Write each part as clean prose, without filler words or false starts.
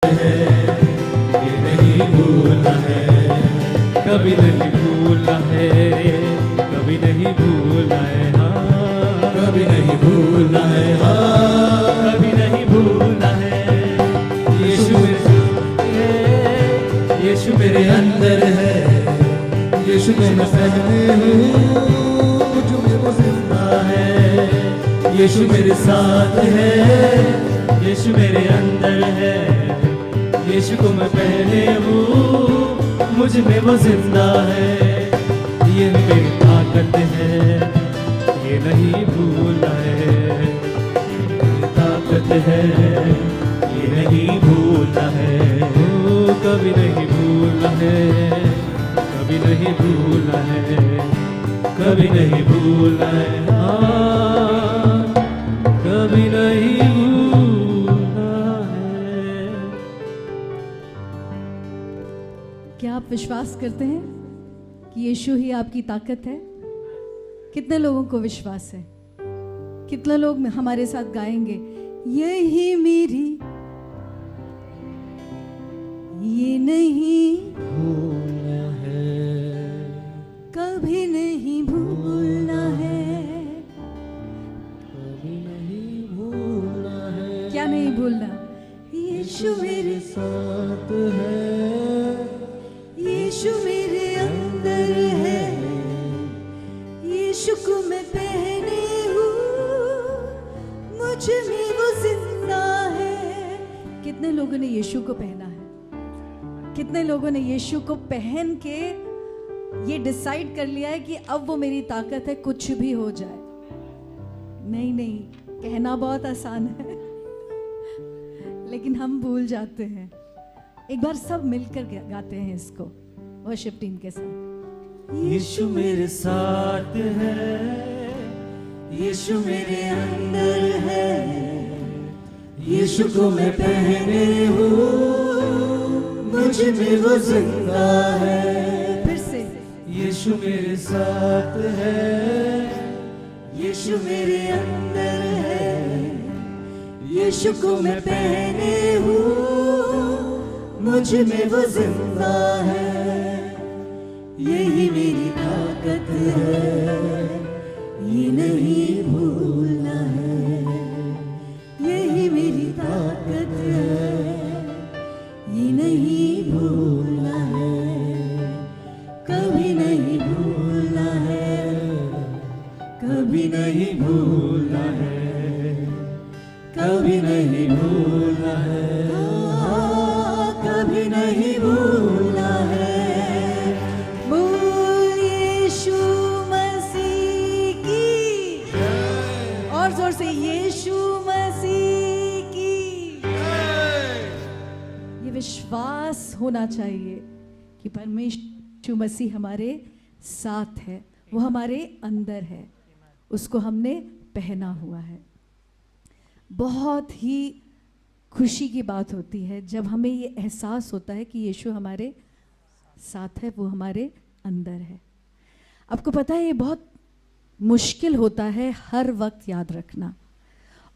है, ये नहीं भूलना है, कभी नहीं भूलना है, कभी नहीं भूलना है, हाँ कभी नहीं भूलना है, हाँ कभी नहीं भूलना है। यीशु मेरे अंदर है, यीशु में मैं पहने हूँ, मुझ में वो जिंदा है। यीशु मेरे साथ है, यीशु मेरे अंदर है, यीशु को मैं पहने हूँ, मुझ में वो जिंदा है। ये मेरी ताकत है, ये नहीं भूलना है, ये ताकत है, ये नहीं भूलना है, ओ कभी नहीं भूलना है, कभी नहीं भूलना है, कभी नहीं भूलना है, हाँ कभी नहीं भूलना है। क्या आप विश्वास करते हैं कि यीशु ही आपकी ताकत है? कितने लोगों को विश्वास है? कितने लोग हमारे साथ गाएंगे, यही मेरी, ये नहीं भूलना है, कभी नहीं भूलना है। कभी नहीं भूलना है, क्या नहीं भूलना? यीशु मेरे साथ है, यीशु मेरे अंदर है, यीशु को मैं पहने हूँ, मुझ में वो जिंदा है। कितने लोगों ने यीशु को पहना है? कितने लोगों ने यीशु को पहन के ये डिसाइड कर लिया है कि अब वो मेरी ताकत है, कुछ भी हो जाए? नहीं नहीं, कहना बहुत आसान है लेकिन हम भूल जाते हैं। एक बार सब मिलकर गाते हैं इसको वर्शिप टीम के साथ। यीशु मेरे साथ है, यीशु मेरे अंदर है, यीशु को मैं पहने हूँ, मुझ में वो जिंदा है। फिर से, यीशु मेरे साथ है, यीशु मेरे अंदर है, यीशु को मैं पहने हूँ, मुझ में वो जिंदा है। यही मेरी ताकत है, ये नहीं भूलना है, यही मेरी ताकत है, ये नहीं भूलना है, कभी नहीं भूलना है, कभी नहीं भूलना है, कभी नहीं भूलना है, हाँ, कभी नहीं भूलना है। बोल यीशु मसीह की, और जोर से, यीशु मसीह की। ये विश्वास होना चाहिए कि परमेश्वर मसीह हमारे साथ है, वो हमारे अंदर है, उसको हमने पहना हुआ है। बहुत ही खुशी की बात होती है जब हमें ये एहसास होता है कि यीशु हमारे साथ है, वो हमारे अंदर है। आपको पता है ये बहुत मुश्किल होता है हर वक्त याद रखना,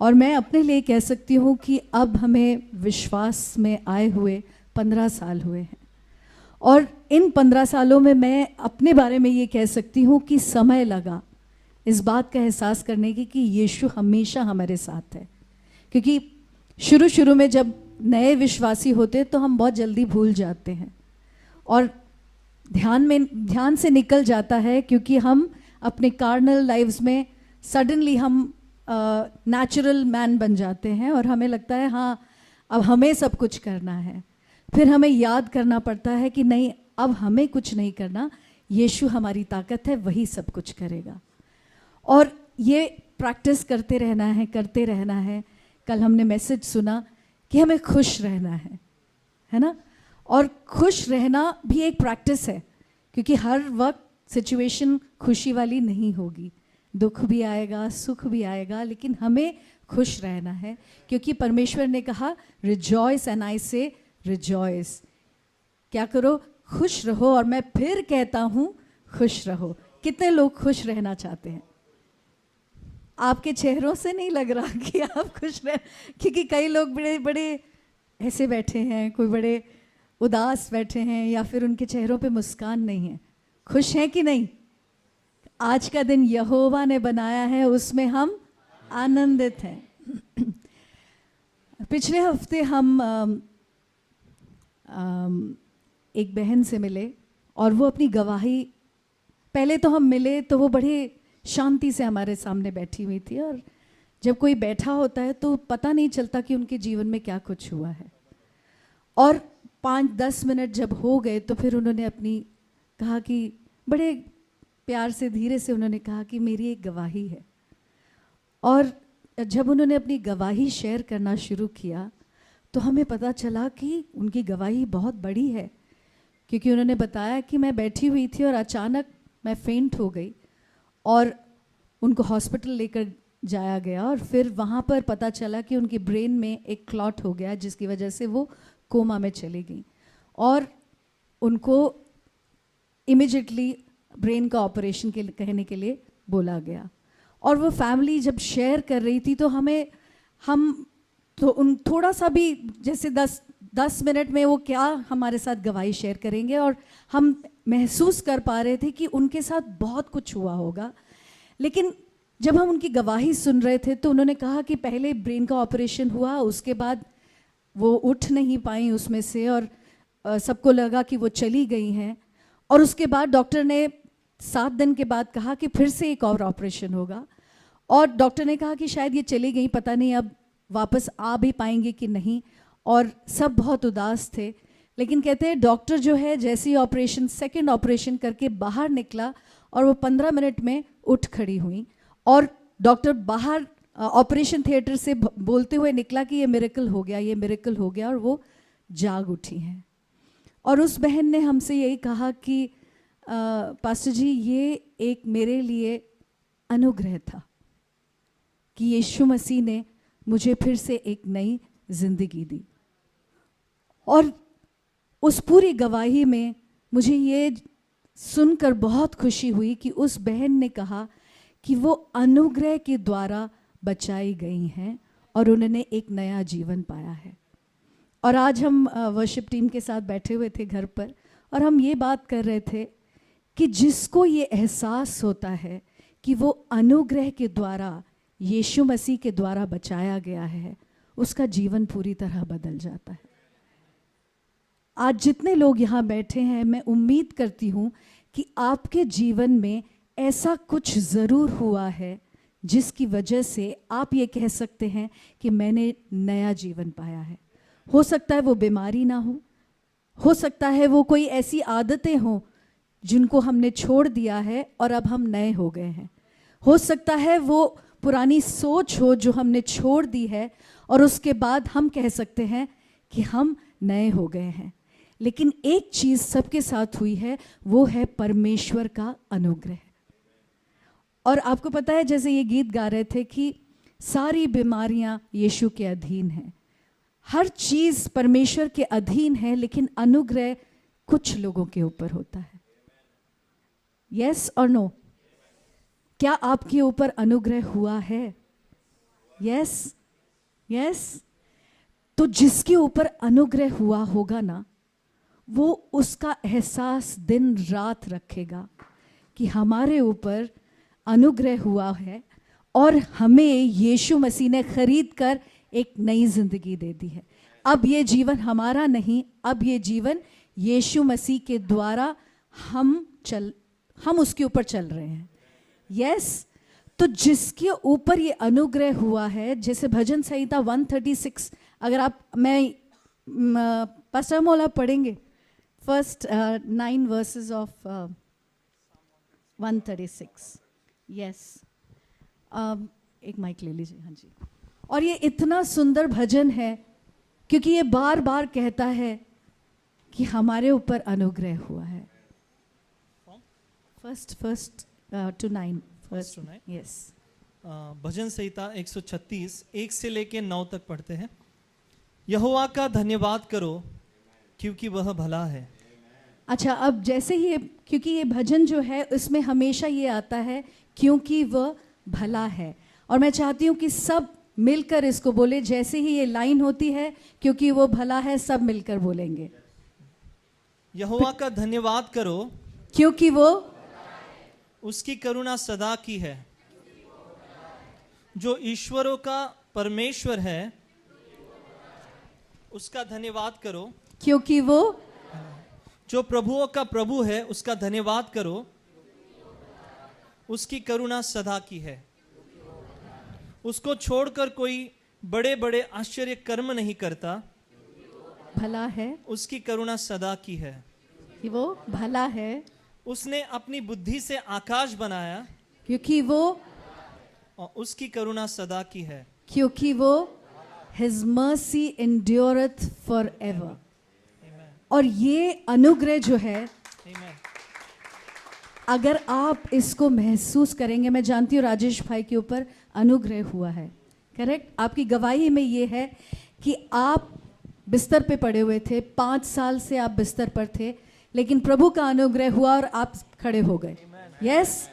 और मैं अपने लिए कह सकती हूँ कि अब हमें विश्वास में आए हुए 15 साल हुए हैं, और इन 15 सालों में मैं अपने बारे में ये कह सकती हूँ कि समय लगा इस बात का एहसास करने की कि यीशु हमेशा हमारे साथ है। क्योंकि शुरू में जब नए विश्वासी होते हैं तो हम बहुत जल्दी भूल जाते हैं और ध्यान से निकल जाता है, क्योंकि हम अपने कार्नल लाइव्स में सडनली हम नेचुरल मैन बन जाते हैं और हमें लगता है हाँ अब हमें सब कुछ करना है। फिर हमें याद करना पड़ता है कि नहीं, अब हमें कुछ नहीं करना, यीशु हमारी ताकत है, वही सब कुछ करेगा। और ये प्रैक्टिस करते रहना है। कल हमने मैसेज सुना कि हमें खुश रहना है ना? और खुश रहना भी एक प्रैक्टिस है, क्योंकि हर वक्त सिचुएशन खुशी वाली नहीं होगी, दुख भी आएगा, सुख भी आएगा, लेकिन हमें खुश रहना है, क्योंकि परमेश्वर ने कहा रिजॉइस, एंड आई से रिजॉइस। क्या करो? खुश रहो, और मैं फिर कहता हूँ खुश रहो। कितने लोग खुश रहना चाहते हैं? आपके चेहरों से नहीं लग रहा कि आप खुश रह, क्योंकि कई लोग बड़े बड़े ऐसे बैठे हैं, कोई बड़े उदास बैठे हैं, या फिर उनके चेहरों पे मुस्कान नहीं है। खुश हैं कि नहीं? आज का दिन यहोवा ने बनाया है, उसमें हम आनंदित हैं। पिछले हफ्ते हम एक बहन से मिले और वो अपनी गवाही, पहले तो हम मिले तो वो बड़े शांति से हमारे सामने बैठी हुई थी, और जब कोई बैठा होता है तो पता नहीं चलता कि उनके जीवन में क्या कुछ हुआ है। और 5-10 मिनट जब हो गए तो फिर उन्होंने अपनी कहा कि बड़े प्यार से धीरे से उन्होंने कहा कि मेरी एक गवाही है। और जब उन्होंने अपनी गवाही शेयर करना शुरू किया तो हमें पता चला कि उनकी गवाही बहुत बड़ी है, क्योंकि उन्होंने बताया कि मैं बैठी हुई थी और अचानक मैं फेंट हो गई और उनको हॉस्पिटल लेकर जाया गया, और फिर वहाँ पर पता चला कि उनकी ब्रेन में एक क्लॉट हो गया जिसकी वजह से वो कोमा में चली गई, और उनको इमिजिएटली ब्रेन का ऑपरेशन के कहने के लिए बोला गया। और वो फैमिली जब शेयर कर रही थी तो हम तो उन थोड़ा सा भी, जैसे 10 मिनट में वो क्या हमारे साथ गवाही शेयर करेंगे, और हम महसूस कर पा रहे थे कि उनके साथ बहुत कुछ हुआ होगा। लेकिन जब हम उनकी गवाही सुन रहे थे तो उन्होंने कहा कि पहले ब्रेन का ऑपरेशन हुआ, उसके बाद वो उठ नहीं पाई उसमें से, और सबको लगा कि वो चली गई हैं, और उसके बाद डॉक्टर ने 7 दिन के बाद कहा कि फिर से एक और ऑपरेशन होगा, और डॉक्टर ने कहा कि शायद ये चली गई, पता नहीं अब वापस आ भी पाएंगे कि नहीं, और सब बहुत उदास थे। लेकिन कहते हैं डॉक्टर जो है जैसे ही ऑपरेशन, सेकंड ऑपरेशन करके बाहर निकला और वो 15 मिनट में उठ खड़ी हुई, और डॉक्टर बाहर ऑपरेशन थिएटर से बोलते हुए निकला कि ये मिरेकल हो गया, ये मिरेकल हो गया, और वो जाग उठी हैं। और उस बहन ने हमसे यही कहा कि पास्टर जी, ये एक मेरे लिए अनुग्रह था कि यीशु मसीह ने मुझे फिर से एक नई जिंदगी दी। और उस पूरी गवाही में मुझे ये सुनकर बहुत खुशी हुई कि उस बहन ने कहा कि वो अनुग्रह के द्वारा बचाई गई हैं और उन्होंने एक नया जीवन पाया है। और आज हम वर्शिप टीम के साथ बैठे हुए थे घर पर, और हम ये बात कर रहे थे कि जिसको ये एहसास होता है कि वो अनुग्रह के द्वारा, यीशु मसीह के द्वारा बचाया गया है, उसका जीवन पूरी तरह बदल जाता है। आज जितने लोग यहाँ बैठे हैं, मैं उम्मीद करती हूँ कि आपके जीवन में ऐसा कुछ ज़रूर हुआ है जिसकी वजह से आप ये कह सकते हैं कि मैंने नया जीवन पाया है। हो सकता है वो बीमारी ना हो सकता है वो कोई ऐसी आदतें हों जिनको हमने छोड़ दिया है और अब हम नए हो गए हैं। हो सकता है वो पुरानी सोच हो जो हमने छोड़ दी है और उसके बाद हम कह सकते हैं कि हम नए हो गए हैं। लेकिन एक चीज़ सबके साथ हुई है, वो है परमेश्वर का अनुग्रह। और आपको पता है, जैसे ये गीत गा रहे थे कि सारी बीमारियां यीशु के अधीन हैं, हर चीज़ परमेश्वर के अधीन है, लेकिन अनुग्रह कुछ लोगों के ऊपर होता है। यस और नो? क्या आपके ऊपर अनुग्रह हुआ है? Yes, yes. तो जिसके ऊपर अनुग्रह हुआ होगा ना, वो उसका एहसास दिन रात रखेगा कि हमारे ऊपर अनुग्रह हुआ है और हमें यीशु मसीह ने खरीद कर एक नई जिंदगी दे दी है। अब ये जीवन हमारा नहीं, अब ये जीवन यीशु मसीह के द्वारा हम उसके ऊपर चल रहे हैं। यस। तो जिसके ऊपर ये अनुग्रह हुआ है, जैसे भजन संहिता 136, अगर आप पास्टर मौला पढ़ेंगे फर्स्ट 9 वर्सेस ऑफ 136। यस, एक माइक ले लीजिए। हाँ जी। और ये इतना सुंदर भजन है क्योंकि ये बार बार कहता है कि हमारे ऊपर अनुग्रह हुआ है। First two 9। यस। भजन संहिता 136 1 से लेके 9 तक पढ़ते हैं। यहोवा का धन्यवाद करो क्योंकि वह भला है। अच्छा, अब जैसे ही क्योंकि ये भजन जो है उसमें हमेशा ये आता है क्योंकि वह भला है, और मैं चाहती हूँ कि सब मिलकर इसको बोले। जैसे ही ये लाइन होती है, क्योंकि वो भला है, सब मिलकर बोलेंगे। यहोवा का धन्यवाद करो, क्योंकि वो उसकी करुणा सदा की है। जो ईश्वरों का परमेश्वर है, उसका धन्यवाद करो। क्योंकि वो जो प्रभुओं का प्रभु है, उसका धन्यवाद करो, उसकी करुणा सदा की है। उसको छोड़कर कोई बड़े बड़े आश्चर्य कर्म नहीं करता। भला है, उसकी करुणा सदा की है। कि वो भला है, उसने अपनी बुद्धि से आकाश बनाया, क्योंकि वो और उसकी करुणा सदा की है। क्योंकि वो His mercy endureth forever। और ये अनुग्रह जो है, Amen. अगर आप इसको महसूस करेंगे, मैं जानती हूँ राजेश भाई के ऊपर अनुग्रह हुआ है, करेक्ट। आपकी गवाही में ये है कि आप बिस्तर पे पड़े हुए थे, 5 साल से आप बिस्तर पर थे, लेकिन प्रभु का अनुग्रह हुआ और आप खड़े हो गए। यस,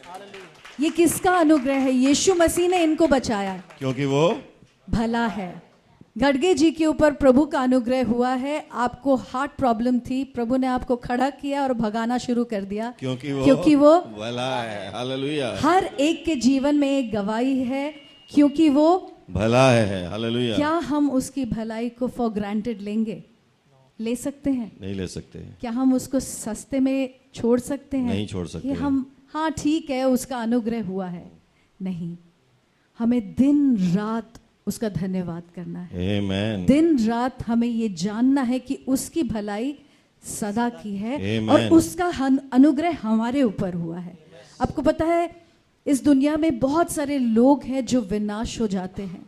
ये किसका अनुग्रह है? यीशु मसीह ने इनको बचाया, क्योंकि वो भला है। गड़गे जी के ऊपर प्रभु का अनुग्रह हुआ है। आपको हार्ट प्रॉब्लम थी, प्रभु ने आपको खड़ा किया और भगाना शुरू कर दिया, क्योंकि वो भला है। हालेलुया। हर एक के जीवन में एक गवाही है, क्योंकि वो भला है। हालेलुया। क्या हम उसकी भलाई को फॉर ग्रांटेड लेंगे? ले सकते हैं? नहीं ले सकते। क्या हम उसको सस्ते में छोड़ सकते हैं? नहीं छोड़ सकते। कि हम हाँ ठीक है, उसका अनुग्रह हुआ है। नहीं, हमें दिन रात उसका धन्यवाद करना है। आमेन। दिन रात हमें ये जानना है कि उसकी भलाई सदा की है Amen. और उसका अनुग्रह हमारे ऊपर हुआ है। आपको पता है, इस दुनिया में बहुत सारे लोग हैं जो विनाश हो जाते हैं,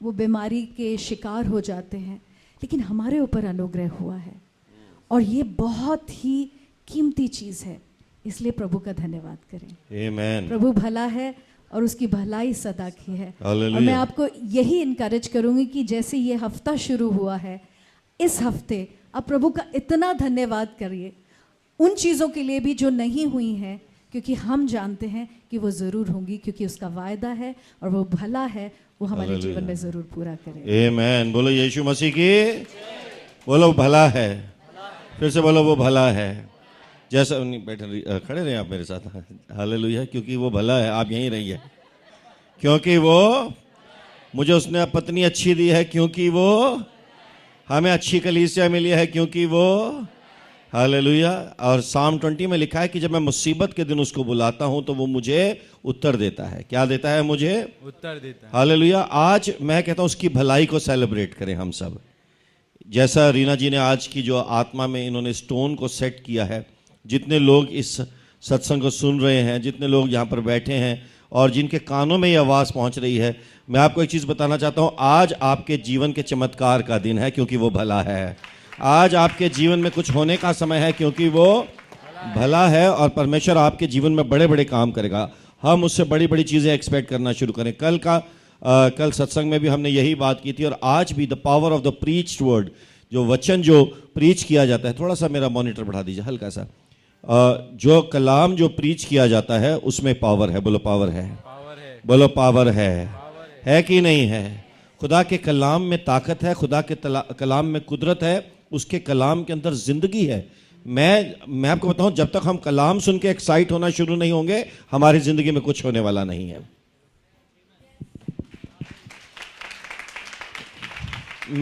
वो बीमारी के शिकार हो जाते हैं, लेकिन हमारे ऊपर अनुग्रह हुआ है और ये बहुत ही कीमती चीज़ है। इसलिए प्रभु का धन्यवाद करें। आमेन। प्रभु भला है और उसकी भलाई सदा की है। हालेलुया। और मैं आपको यही इनकरेज करूंगी कि जैसे ये हफ्ता शुरू हुआ है, इस हफ्ते आप प्रभु का इतना धन्यवाद करिए उन चीज़ों के लिए भी जो नहीं हुई हैं, क्योंकि हम जानते हैं कि वो ज़रूर होंगी, क्योंकि उसका वायदा है और वो भला है, वो हमारे हालेलुया। जीवन में ज़रूर पूरा करेगा। आमेन। बोलो यीशु मसीह की। बोलो भला है। फिर से बोलो वो भला है। जैसा नहीं, बैठे खड़े रहे आप मेरे साथ। हालेलुया। क्योंकि वो भला है। आप यहीं रहिए। क्योंकि वो मुझे उसने पत्नी अच्छी दी है, क्योंकि वो हमें अच्छी कलीसिया मिली है, क्योंकि वो हालेलुया। और साम 20 में लिखा है कि जब मैं मुसीबत के दिन उसको बुलाता हूं तो वो मुझे उत्तर देता है। क्या देता है? मुझे उत्तर देता है। हालेलुया। आज मैं कहता हूं उसकी भलाई को सेलिब्रेट करें हम सब। जैसा रीना जी ने आज की जो आत्मा में इन्होंने स्टोन को सेट किया है, जितने लोग इस सत्संग को सुन रहे हैं, जितने लोग यहाँ पर बैठे हैं और जिनके कानों में ये आवाज़ पहुँच रही है, मैं आपको एक चीज़ बताना चाहता हूँ। आज आपके जीवन के चमत्कार का दिन है, क्योंकि वो भला है। आज आपके जीवन में कुछ होने का समय है, क्योंकि वो भला है और परमेश्वर आपके जीवन में बड़े बड़े काम करेगा। हम उससे बड़ी बड़ी चीज़ें एक्सपेक्ट करना शुरू करें। कल सत्संग में भी हमने यही बात की थी और आज भी the power of the preached word, जो वचन जो प्रीच किया जाता है, थोड़ा सा मेरा मॉनिटर बढ़ा दीजिए हल्का सा। जो कलाम जो प्रीच किया जाता है उसमें पावर है। बोलो पावर है। बोलो पावर है कि नहीं है? खुदा के कलाम में ताकत है, खुदा के कलाम में कुदरत है, उसके कलाम के अंदर जिंदगी है। मैं आपको बताऊं, जब तक हम कलाम सुन के एक्साइट होना शुरू नहीं होंगे, हमारी जिंदगी में कुछ होने वाला नहीं है।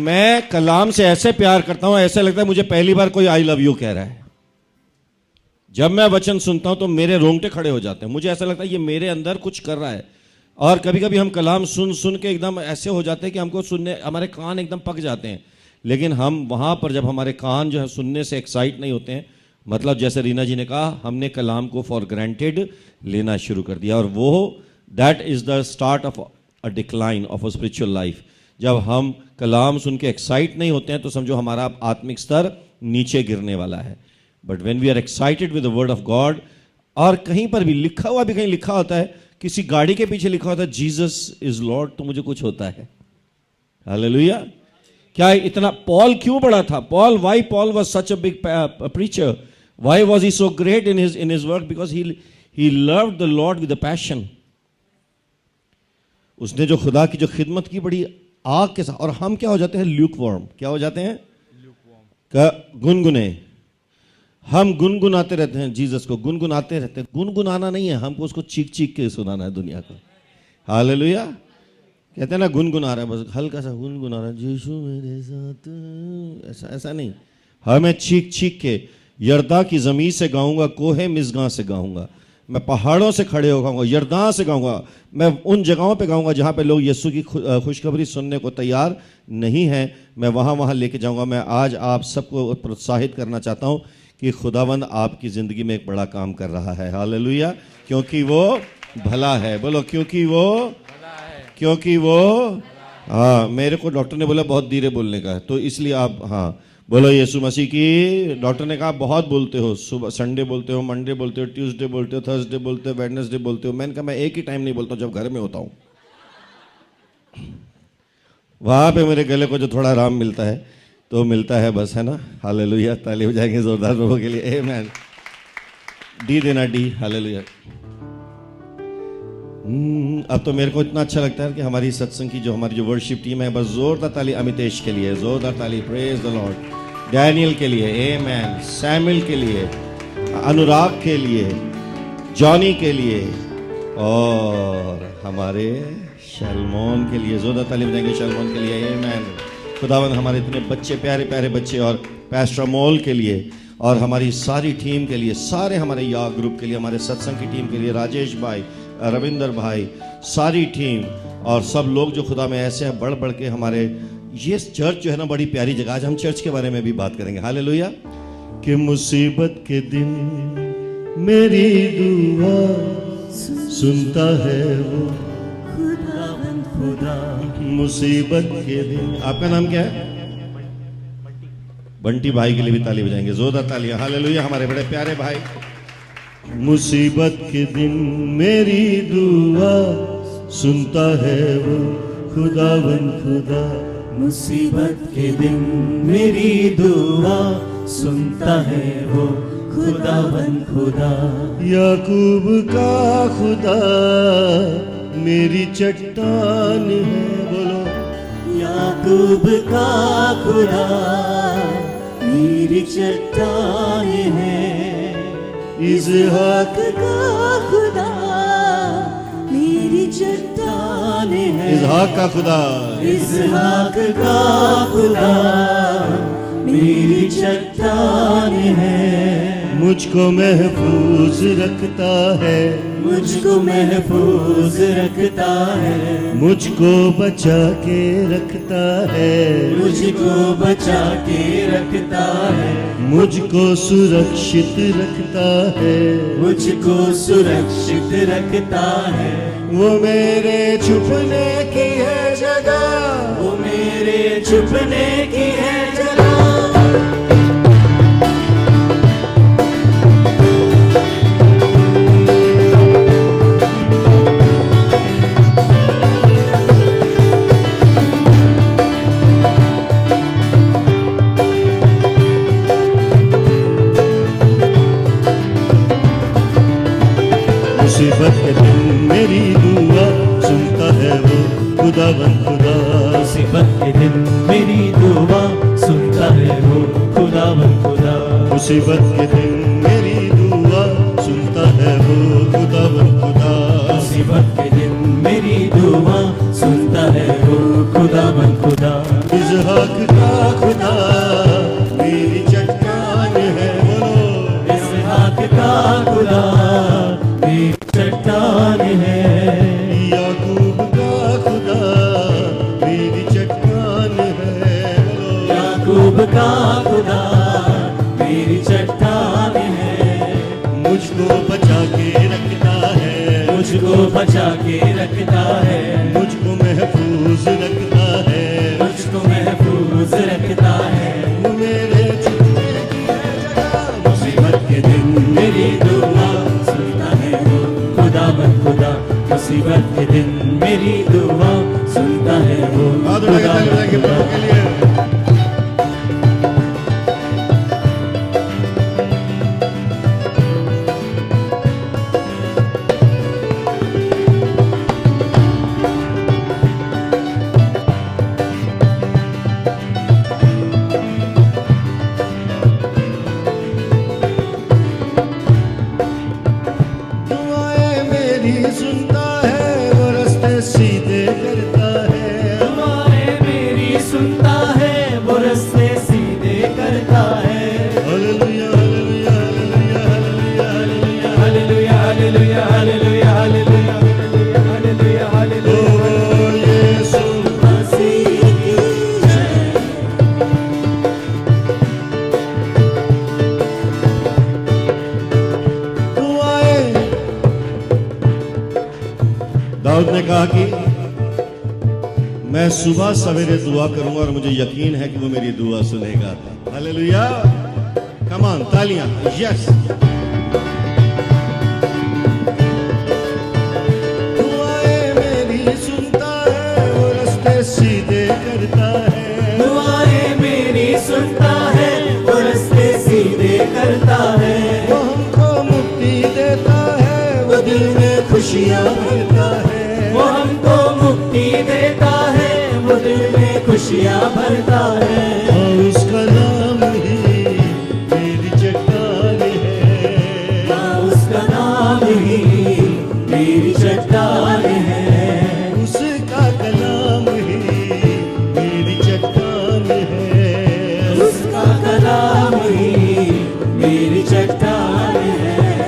मैं कलाम से ऐसे प्यार करता हूं, ऐसे लगता है मुझे पहली बार कोई आई लव यू कह रहा है। जब मैं वचन सुनता हूं तो मेरे रोंगटे खड़े हो जाते हैं। मुझे ऐसा लगता है ये मेरे अंदर कुछ कर रहा है। और कभी कभी हम कलाम सुन सुन के एकदम ऐसे हो जाते हैं कि हमको सुनने, हमारे कान एकदम पक जाते हैं। लेकिन हम वहां पर जब हमारे कान जो है सुनने से एक्साइट नहीं होते हैं, मतलब जैसे रीना जी ने कहा, हमने कलाम को फॉर ग्रांटेड लेना शुरू कर दिया। और वो that is the start of a decline of a spiritual life. जब हम कलाम सुन के एक्साइट नहीं होते हैं तो समझो हमारा आत्मिक स्तर नीचे गिरने वाला है। But when we are excited with the word of God, और कहीं पर भी लिखा हुआ, भी कहीं लिखा होता है, किसी गाड़ी के पीछे लिखा होता है जीसस इज लॉर्ड, तो मुझे कुछ होता है। हालेलुया। क्या इतना पॉल क्यों बड़ा था? Paul, why Paul was such a big preacher? Why was he so great in his work? Because he loved the Lord with a passion. उसने जो खुदा की जो खिदमत की बड़ी आग के साथ, और हम क्या हो जाते हैं? Luke warm. क्या हो जाते हैं? गुनगुने। हम गुनगुनाते रहते हैं, जीसस को गुनगुनाते रहते हैं। गुनगुनाना नहीं है, हमको उसको चीख चीख के सुनाना है दुनिया को। हालेलुया। कहते हैं ना गुनगुना रहा है, बस हल्का सा गुनगुना रहा है, यीशु मेरे साथ, ऐसा ऐसा नहीं। हमें चीख चीख के यरदा की ज़मीन से गाऊंगा, कोहे मिसगां से गाऊंगा, मैं पहाड़ों से खड़े हो गाऊंगा, यरदा से गाऊंगा, मैं उन जगहों पे गाऊंगा जहाँ पे लोग यीशु की खुशखबरी सुनने को तैयार नहीं हैं, मैं वहाँ लेके जाऊंगा। मैं आज आप सबको प्रोत्साहित करना चाहता हूँ कि खुदावंद आपकी ज़िंदगी में एक बड़ा काम कर रहा है। हालेलुया। क्योंकि वो भला है। बोलो क्योंकि वो हाँ। मेरे को डॉक्टर ने बोला बहुत धीरे बोलने का है, तो इसलिए आप हाँ बोलो यीशु मसीह की। डॉक्टर ने कहा बहुत बोलते हो, सुबह संडे बोलते हो, मंडे बोलते हो, ट्यूसडे बोलते हो, थर्सडे बोलते हो, वेडनेसडे बोलते हो। मैंने कहा मैं एक ही टाइम नहीं बोलता हूँ, जब घर में होता हूँ। वहाँ पे मेरे गले को जो थोड़ा आराम मिलता है तो मिलता है, बस, है ना। हालेलुया। ताली हो जाएंगे जोरदार प्रभु के लिए। आमीन। डी देना, डी। हालेलुया। अब तो मेरे को इतना अच्छा लगता है कि हमारी सत्संग की जो हमारी जो वर्शिप टीम है, बस जोरदार ताली अमितेश के लिए, जोरदार ताली। Praise the Lord. डैनियल के लिए, आमीन। सैमुअल के लिए, अनुराग के लिए, जॉनी के लिए, और हमारे शलमोन के लिए। जोरदार ताली बजाएंगे शलमोन के लिए। आमीन। खुदावंद हमारे इतने बच्चे, प्यारे प्यारे बच्चे, और पैस्टर अमोल के लिए, और हमारी सारी टीम के लिए, सारे हमारे या ग्रुप के लिए, हमारे सत्संग की टीम के लिए, राजेश भाई, रविंदर भाई, सारी टीम, और सब लोग जो खुदा में ऐसे हैं बढ़ बढ़ के। हमारे ये चर्च जो है ना, बड़ी प्यारी जगह। आज हम चर्च के बारे में भी बात करेंगे। हालेलुया। कि मुसीबत के दिन मेरी दुआ सुनता है वो खुदा। मुसीबत के दिन। आपका नाम क्या है? बंटी भाई के लिए भी ताली बजाएंगे, जोरदार तालियां। हालेलुया। हमारे बड़े प्यारे भाई। मुसीबत के दिन मेरी दुआ सुनता है वो खुदावन खुदा। मुसीबत के दिन मेरी दुआ सुनता है वो खुदावन खुदा। याकूब का खुदा मेरी चट्टान है। बोलो याकूब का खुदा मेरी चट्टान है। इज़हाक का खुदा मेरी चट्टान है। इज़हाक का खुदा, इज़हाक का खुदा मेरी चट्टान है। मुझको महफूज रखता है, मुझको महफूज रखता है। मुझको बचा के रखता है, मुझको बचा के रखता है। मुझको सुरक्षित रखता है, मुझको सुरक्षित रखता है। वो मेरे छुपने की है जगह, वो मेरे छुपने की है जगह। मुसीबत के दिन मेरी दुआ सुनता है वो खुदावन खुदा। मुसीबत के दिन मेरी दुआ सुनता है वो खुदावन खुदा। मुसीबत के दिन मेरी दुआ सुनता है वो खुदावन खुदा। मुसीबत के दिन मेरी दुआ सुनता है वो खुदावन खुदा। इज़हाक का खुदा मेरी चट्टान है। बोलो इज़हाक का खुदा मेरी चट्टान है। याकूब का खुदा मेरी चट्टान है। बोलो याकूब का खुदा मेरी चट्टान है। मुझको बचा के रखता है, मुझको बचा के रखता है। मुझको महफूज रखता है, मुझको महफूज रखता है। वो मेरे छुपने की है जगह। मुसीबत के दिन मेरी दुआ सुनता है वो खुदावन खुदा। मुसीबत के दिन मेरी दुआ सुनता है वो खुदावन खुदा। के लिए दाऊद ने कहा कि मैं सुबह सवेरे दुआ करूंगा और मुझे यकीन है कि वो मेरी दुआ सुनेगा। हालेलुया, कम ऑन, तालियां, यस। दुआएं मेरी सुनता है, वो रास्ते सीधे करता है। दुआएं मेरी सुनता है, वो रास्ते सीधे करता है। वो हमको मुक्ति देता है, वो दिल में खुशियां भरता है। वो हमको मुक्ति देता है, वो दिल में खुशियाँ भरता है। और उसका नाम ही मेरी चट्टान है। उसका नाम ही मेरी चट्टान है। उसका कलाम ही मेरी चट्टान है। उसका कलाम ही मेरी चट्टान है।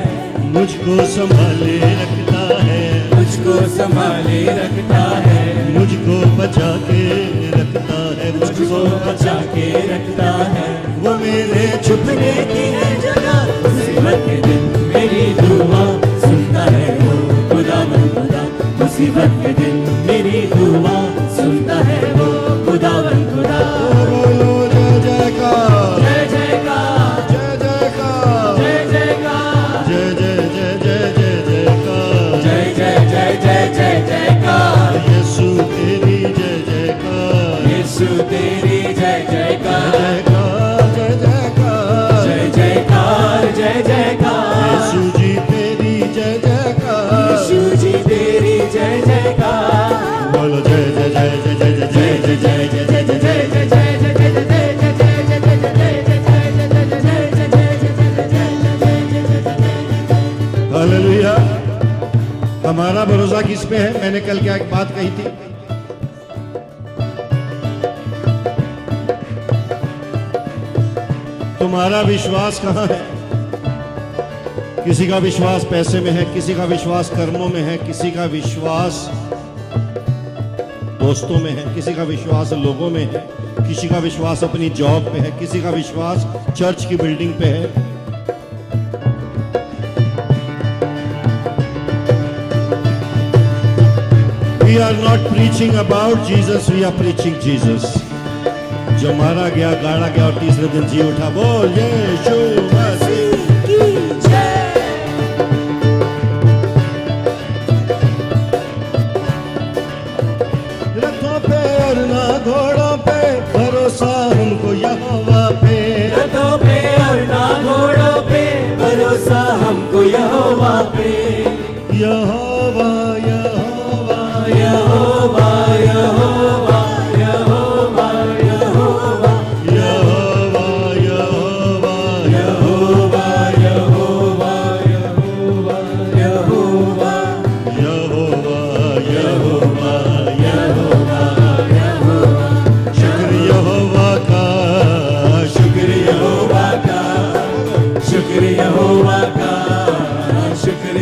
मुझको संभाले रखता है, मुझको संभाले रखता है। मुझको बचा के रखता है, मुझको बचा के रखता है। वो मेरे छुपने की है जगह, मुसीबत के दिन मेरी दुआ सुनता है वो खुदावन खुदा। मुसीबत के दिन मेरी दुआ सुनता है वो खुदावन खुदा। बोलो जय जयकार, जय जयकार, जय जयकार, जय जयकार, जय जय जय जय जय जयकार, जय जय जय जय जय जयकार। यीशु तेरी जय जयकार, यीशु तेरी जय जयकार, जय जयकार, जय जयकार, जय जयकार। यीशु जी तेरी जय जयकार, यीशु जी तेरी जय जयकार। बोलो जय जय जय जय जय जय जय जय जय जय जय जय हालेलुया। हमारा भरोसा किस पे है? मैंने कल क्या एक बात कही थी, तुम्हारा विश्वास कहाँ है? किसी का विश्वास पैसे में है, किसी का विश्वास कर्मों में है, किसी का विश्वास दोस्तों में है, किसी का विश्वास लोगों में है, किसी का विश्वास अपनी जॉब पे है, किसी का विश्वास चर्च की बिल्डिंग पे है। We are not preaching about Jesus, we are preaching Jesus। जो मारा गया, गाड़ा गया और तीसरे दिन जी उठा। बोल यीशु मसीह की जय। रथों पे और ना घोड़ों पे, भरोसा हमको यहोवा पे। रथों पे और ना घोड़ों पे, भरोसा हमको यहोवा पे। यहोवा यहोवा यहोवा यहोवा यहोवा यहोवा यहोवा यहोवा यहोवा यहोवा यहोवा यहोवा यहोवा यहोवा यहोवा यहोवा। शुक्र यहोवा का, शुक्र यहोवा का, शुक्र यहोवा का, शुक्र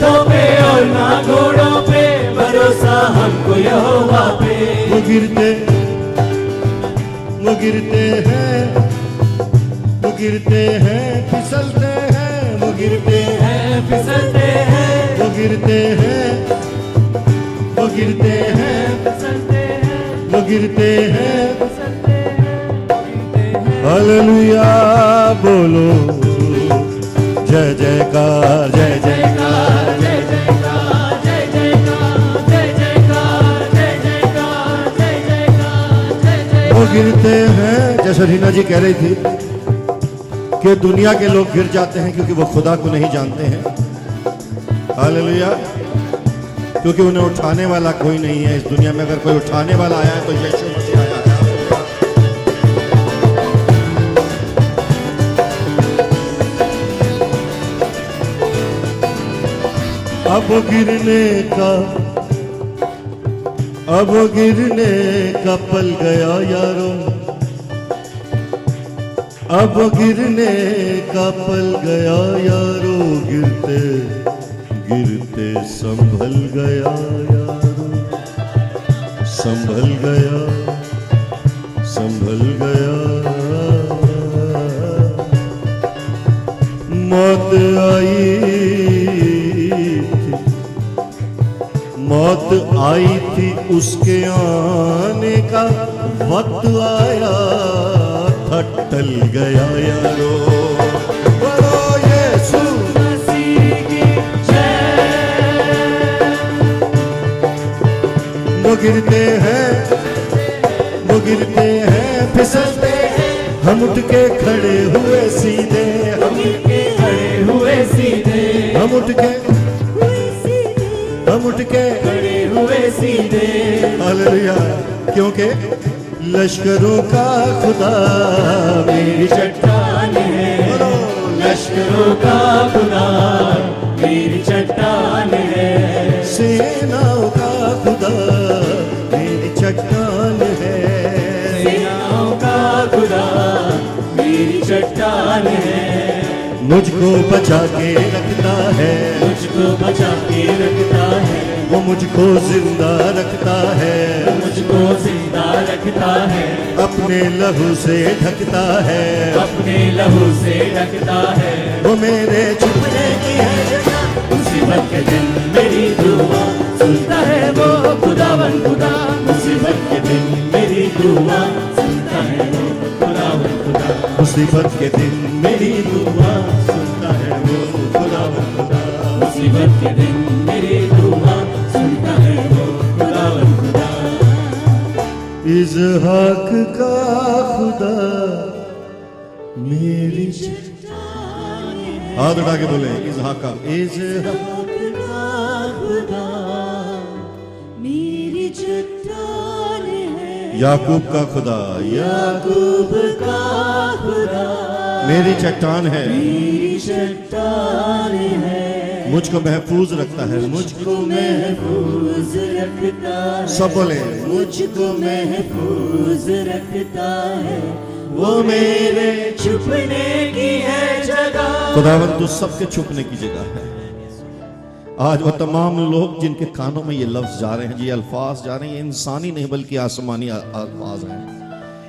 रथों पे और ना घोड़ों पे, भरोसा हमको यहोवा पे। वो गिरते हैं, वो गिरते हैं, फिसलते हैं, वो गिरते हैं, फिसलते हैं, वो गिरते हैं, वो गिरते हैं, फिसलते हैं, वो गिरते हैं। फिसलते हैं। हालेलुया बोलो, जय जयकार, जय जयकार। जय जयकार, जय जयकार, जय जयकार, जय जयकार, जय जयकार, जय जयकार। वो गिरते हैं, जैसे रीना जी कह रही थी कि दुनिया के लोग गिर जाते हैं क्योंकि वो खुदा को नहीं जानते हैं। हालेलुया, क्योंकि उन्हें उठाने वाला कोई नहीं है इस दुनिया में। अगर कोई उठाने वाला आया है तो यीशु मसीह आया है। अब गिरने का पल गया यारो, अब गिरने का पल गया यारो, गिरते गिरते संभल गया यारो, संभल गया, संभल गया। मौत आई थी, उसके आने का वक्त आया था, टल गया यारो। बोलो यीशु मसीह की जय। वो गिरते हैं, वो गिरते हैं, फिसलते हैं, हम उठ के खड़े हुए सीधे, हम के खड़े हुए सीधे, हम उठ के खड़े हुए सीधे। हालेलुया, क्योंकि लश्करों का खुदा मेरी चट्टान है, बोलो, लश्करों का खुदा मेरी चट्टान है। सेनाओं का खुदा मेरी चट्टान है। सेनाओं का खुदा मेरी चट्टान है। मुझको बचा के रखता है, मुझको बचा के रखता है, वो मुझको जिंदा रखता है, मुझको जिंदा रखता है, अपने लहू से ढकता है, अपने लहू से ढकता है। वो मेरे छुपने की है जगह, मुसीबत के दिन मेरी दुआ सुनता है वो खुदावन खुदा। मुसीबत के दिन मेरी दुआ सुनता है वो खुदावन खुदा। मुसीबत के दिन मेरी दुआ सुनता है वो खुदावन खुदा। मुसीबत के दिन मेरी दुआ सुनता है वो खुदावन खुदा। इज़हाक का खुदा मेरी हाथ उठा के बोले, इज़हाक का, इज़हाक खुदा मेरी चट्टान है, याकूब का खुदा, याकूब का खुदा मेरी चट्टान है, मेरी चट्टान है, मुझको महफूज रखता है, मुझको महफूज रखता है। सब बोले, मुझको महफूज रखता है, वो मेरे छुपने की है जगह। खुदावन तू सबके छुपने की जगह है। आज वो तमाम लोग जिनके कानों में ये लफ्ज जा रहे हैं, ये अल्फाज जा रहे हैं, ये इंसानी नहीं बल्कि आसमानी अल्फाज हैं।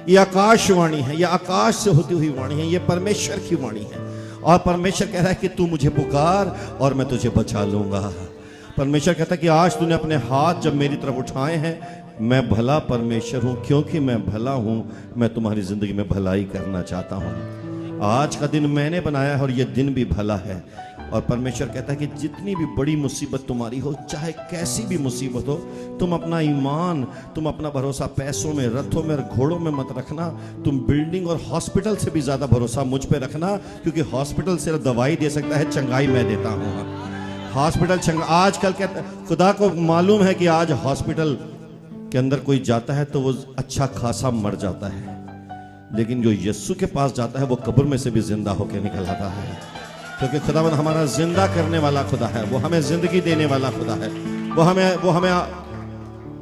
ये आकाशवाणी है, ये आकाश से होती हुई वाणी है, ये परमेश्वर की वाणी है। और परमेश्वर कह रहा है कि तू मुझे पुकार और मैं तुझे बचा लूंगा। परमेश्वर कहता है कि आज तूने अपने हाथ जब मेरी तरफ उठाए हैं, मैं भला परमेश्वर हूं, क्योंकि मैं भला हूं, मैं तुम्हारी जिंदगी में भलाई करना चाहता हूं। आज का दिन मैंने बनाया है और यह दिन भी भला है। और परमेश्वर कहता है कि जितनी भी बड़ी मुसीबत तुम्हारी हो, चाहे कैसी भी मुसीबत हो, तुम अपना ईमान, तुम अपना भरोसा पैसों में, रथों में और घोड़ों में मत रखना। तुम बिल्डिंग और हॉस्पिटल से भी ज्यादा भरोसा मुझ पे रखना, क्योंकि हॉस्पिटल सिर्फ दवाई दे सकता है, चंगाई मैं देता हूँ। हॉस्पिटल आजकल कहता है, खुदा को मालूम है कि आज हॉस्पिटल के अंदर कोई जाता है तो वो अच्छा खासा मर जाता है, लेकिन जो यीशु के पास जाता है वो कब्र में से भी जिंदा होकर निकल आता है, क्योंकि खुदावंद हमारा जिंदा करने वाला खुदा है। वो हमें जिंदगी देने वाला खुदा है। वो हमें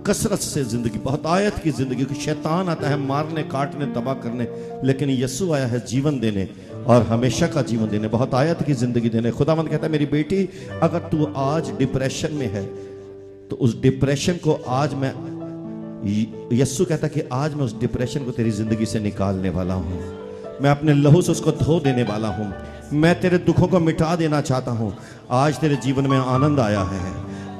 कसरत से जिंदगी, बहुत आयत की जिंदगी। शैतान आता है मारने, काटने, तबाह करने, लेकिन यीशु आया है जीवन देने। और हमेशा का जीवन देने, बहुत आयत की जिंदगी देने। खुदावंद कहता है मेरी बेटी, अगर तू आज डिप्रेशन में है तो उस डिप्रेशन को आज मैं, यस्सु कहता है कि आज मैं उस डिप्रेशन को तेरी जिंदगी से निकालने वाला हूं। मैं अपने लहू से उसको धो देने वाला हूं। मैं तेरे दुखों को मिटा देना चाहता हूं। आज तेरे जीवन में आनंद आया है,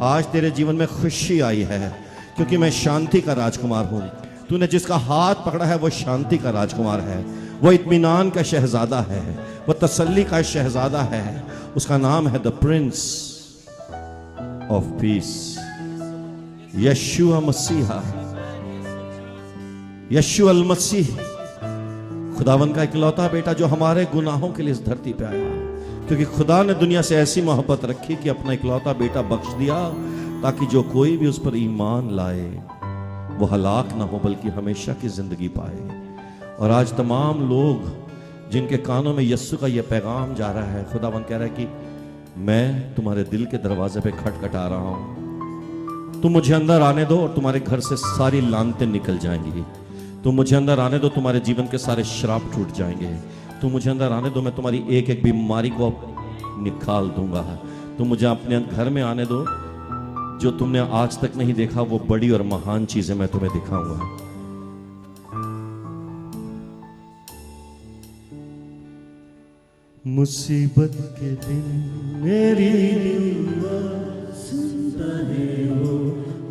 आज तेरे जीवन में खुशी आई है, क्योंकि मैं शांति का राजकुमार हूं। तूने जिसका हाथ पकड़ा है वो शांति का राजकुमार है, वो इत्मीनान का शहजादा है, वो तसल्ली का शहजादा है। उसका नाम है द प्रिंस ऑफ पीस, यशुआ मसीहा, यशुआ अल मसीह, खुदावन का इकलौता बेटा जो हमारे गुनाहों के लिए इस धरती पे आया। क्योंकि खुदा ने दुनिया से ऐसी मोहब्बत रखी कि अपना इकलौता बेटा बख्श दिया, ताकि जो कोई भी उस पर ईमान लाए वो हलाक ना हो बल्कि हमेशा की जिंदगी पाए। और आज तमाम लोग जिनके कानों में यस्सु का यह पैगाम जा रहा है, खुदावन कह रहा है कि मैं तुम्हारे दिल के दरवाजे पे खटखटा रहा हूं, तुम मुझे अंदर आने दो और तुम्हारे घर से सारी लानतें निकल जाएंगी। तुम मुझे अंदर आने दो, तुम्हारे जीवन के सारे श्राप टूट जाएंगे। तुम मुझे अंदर आने दो, मैं तुम्हारी एक एक बीमारी को निकाल दूंगा। तुम मुझे अपने घर में आने दो, जो तुमने आज तक नहीं देखा वो बड़ी और महान चीजें मैं तुम्हें दिखाऊंगा। मुसीबत के दिन मेरी दुआ सुनता है वो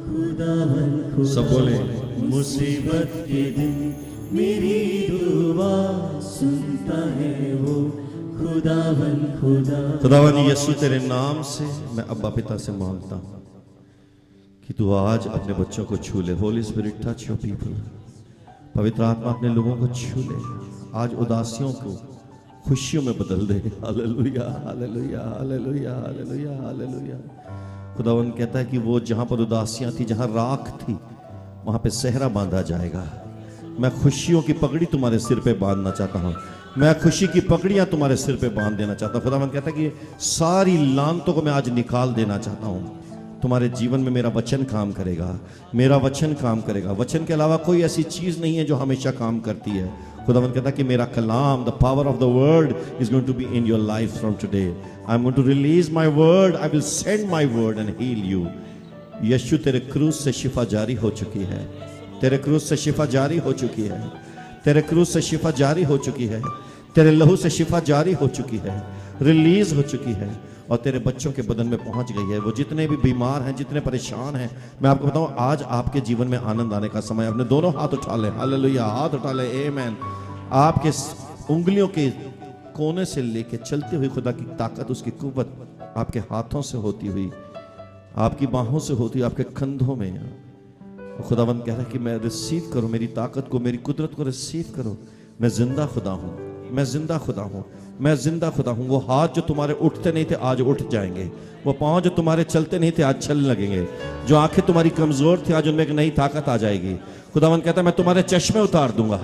खुदावन, सब बोले मुसीबत के दिन मेरी दुआ सुनता है वो खुदावन। खुदावन यीशु तेरे नाम से मैं अब्बा पिता से मांगता हूं कि तू आज अपने बच्चों को छू ले। Holi spirit touch your people, पवित्र आत्मा अपने लोगों को छू ले। आज उदासियों को खुशियों में बदल दे। Hallelujah hallelujah hallelujah hallelujah hallelujah. खुदावन कहता है कि वो जहां पर उदासियां थी, जहां राख थी, वहां पे सेहरा बांधा जाएगा। मैं खुशियों की पगड़ी तुम्हारे सिर पे बांधना चाहता हूं, मैं खुशी की पगड़ियां तुम्हारे सिर पे बांध देना चाहता हूं। खुदावन कहता है कि सारी लानतों को मैं आज निकाल देना चाहता हूं। तुम्हारे जीवन में मेरा वचन काम करेगा, मेरा वचन काम करेगा। वचन के अलावा कोई ऐसी चीज नहीं है जो हमेशा काम करती है। खुदावंद कहता है कि मेरा कलाम, the power of the word is going to be in your life from today. I am going to release my word, I will send my word and heal you. Yeshu तेरे क्रूस से शिफा जारी हो चुकी है, तेरे क्रूस से शिफा जारी हो चुकी है, तेरे क्रूस से शिफा जारी हो चुकी है, तेरे लहू से शिफा जारी हो चुकी है, रिलीज हो चुकी है और तेरे बच्चों के बदन में पहुंच गई है। वो जितने भी बीमार हैं, जितने परेशान हैं, मैं आपको बताऊं आज आपके जीवन में आनंद आने का समय। अपने दोनों हाथ उठा लें, हालेलुया, हाथ उठा लें, आमेन। आपके उंगलियों के कोने से लेके चलती हुई खुदा की ताकत, उसकी कुव्वत आपके हाथों से होती हुई, आपकी बाहों से होती हुई, आपके कंधों में। खुदावंद कह रहा है कि मैं रिसीव करो मेरी ताकत को, मेरी कुदरत को रिसीव करो। मैं जिंदा खुदा हूं, मैं जिंदा खुदा हूं, मैं जिंदा खुदा हूं। वो हाथ जो तुम्हारे उठते नहीं थे आज उठ जाएंगे, वो पांव जो तुम्हारे चलते नहीं थे आज चलने लगेंगे, जो आंखें तुम्हारी कमजोर थी आज उनमें एक नई ताकत आ जाएगी। खुदावंद कहता है मैं तुम्हारे चश्मे उतार दूंगा।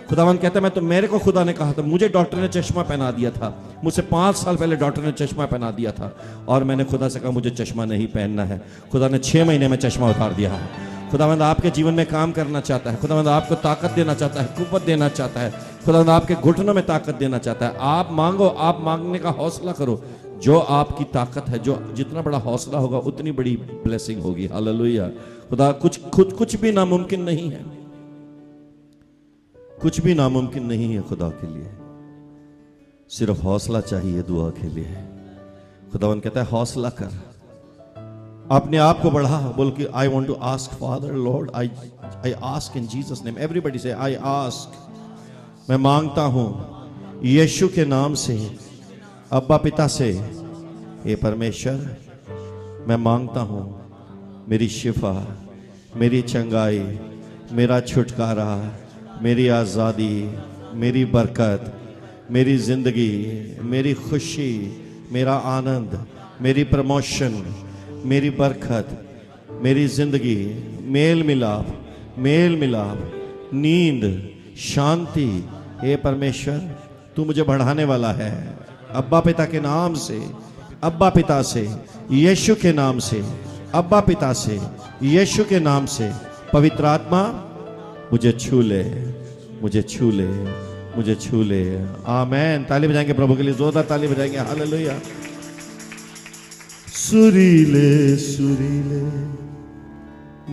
खुदावंद कहता है मैं तो, मेरे को खुदा ने कहा था, मुझे डॉक्टर ने चश्मा पहना दिया था, मुझसे 5 साल पहले डॉक्टर ने चश्मा पहना दिया था और मैंने खुदा से कहा मुझे चश्मा नहीं पहनना है। खुदा ने 6 महीने में चश्मा उतार दिया है। खुदावंद आपके जीवन में काम करना चाहता है, खुदावंद आपको ताकत देना चाहता है, कुव्वत देना चाहता है, खुदावंद आपके घुटनों में ताकत देना चाहता है। आप मांगो, आप मांगने का हौसला करो। जो आपकी ताकत है, जो जितना बड़ा हौसला होगा उतनी बड़ी ब्लेसिंग होगी। हालेलुया। खुदा कुछ भी नामुमकिन नहीं है, कुछ भी नामुमकिन नहीं है खुदा के लिए। सिर्फ हौसला चाहिए दुआ के लिए। खुदावंद कहता है हौसला कर, अपने आप को बढ़ा। बोल कि I want to ask Father Lord, I ask in Jesus name. Everybody से आई आस्क, मैं मांगता हूं यीशु के नाम से, अब्बा पिता से, हे परमेश्वर मैं मांगता हूं मेरी शिफा, मेरी चंगाई, मेरा छुटकारा, मेरी आज़ादी, मेरी बरकत, मेरी जिंदगी, मेरी खुशी, मेरा आनंद, मेरी प्रमोशन, मेरी बरकत, मेरी जिंदगी, मेल मिलाप, मेल मिलाप, नींद, शांति। हे परमेश्वर तू मुझे बढ़ाने वाला है। अब्बा पिता के नाम से, अब्बा पिता से, यीशु के नाम से, अब्बा पिता से, यीशु के नाम से, पवित्र आत्मा मुझे छू ले, मुझे छू ले, मुझे छू ले। आमेन। ताली बजाएंगे प्रभु के लिए, जोरदार ताली बजाएंगे। हालेलुया। सुरीले सुरीले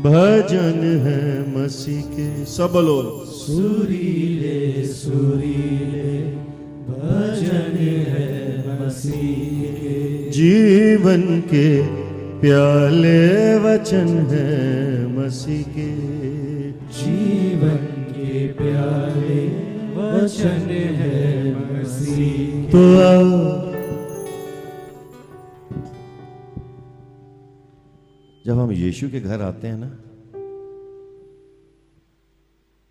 भजन है मसीह के, सब बोलो। सुरीले सुरीले भजन है मसीह के, जीवन के प्याले वचन है मसीह के, जीवन के प्यारे वचन है मसीह। तो आओ, जब हम यीशु के घर आते हैं ना,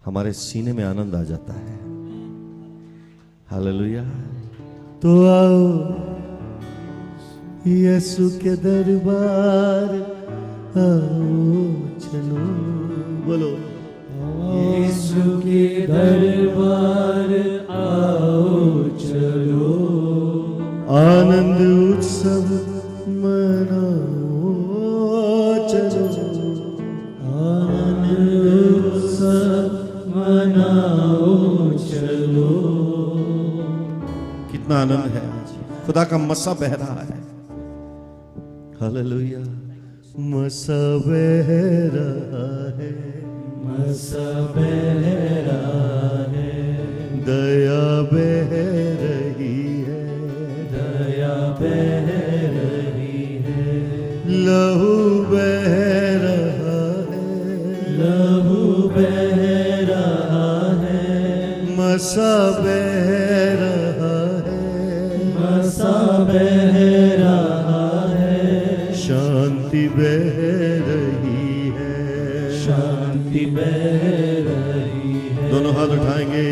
हमारे सीने में आनंद आ जाता है। हालेलुया। तो आओ यीशु के दरबार आओ चलो, बोलो। यीशु के दरबार आओ चलो, आनंद उत्सव मनाओ चलो, आनंद उत्सव मनाओ चलो। कितना आनंद है, खुदा का मसा बह रहा है। हालेलुया। मसा बह रहा है, मसा बह रहा है, दया बह रही है, दया बह रही है, लहू बह रहा है, लहू बह रहा है, मसा बह रहा है, मसा बह रहा है, शांति बह रही है, शांति बह रही है। दोनों हाथ उठाएंगे।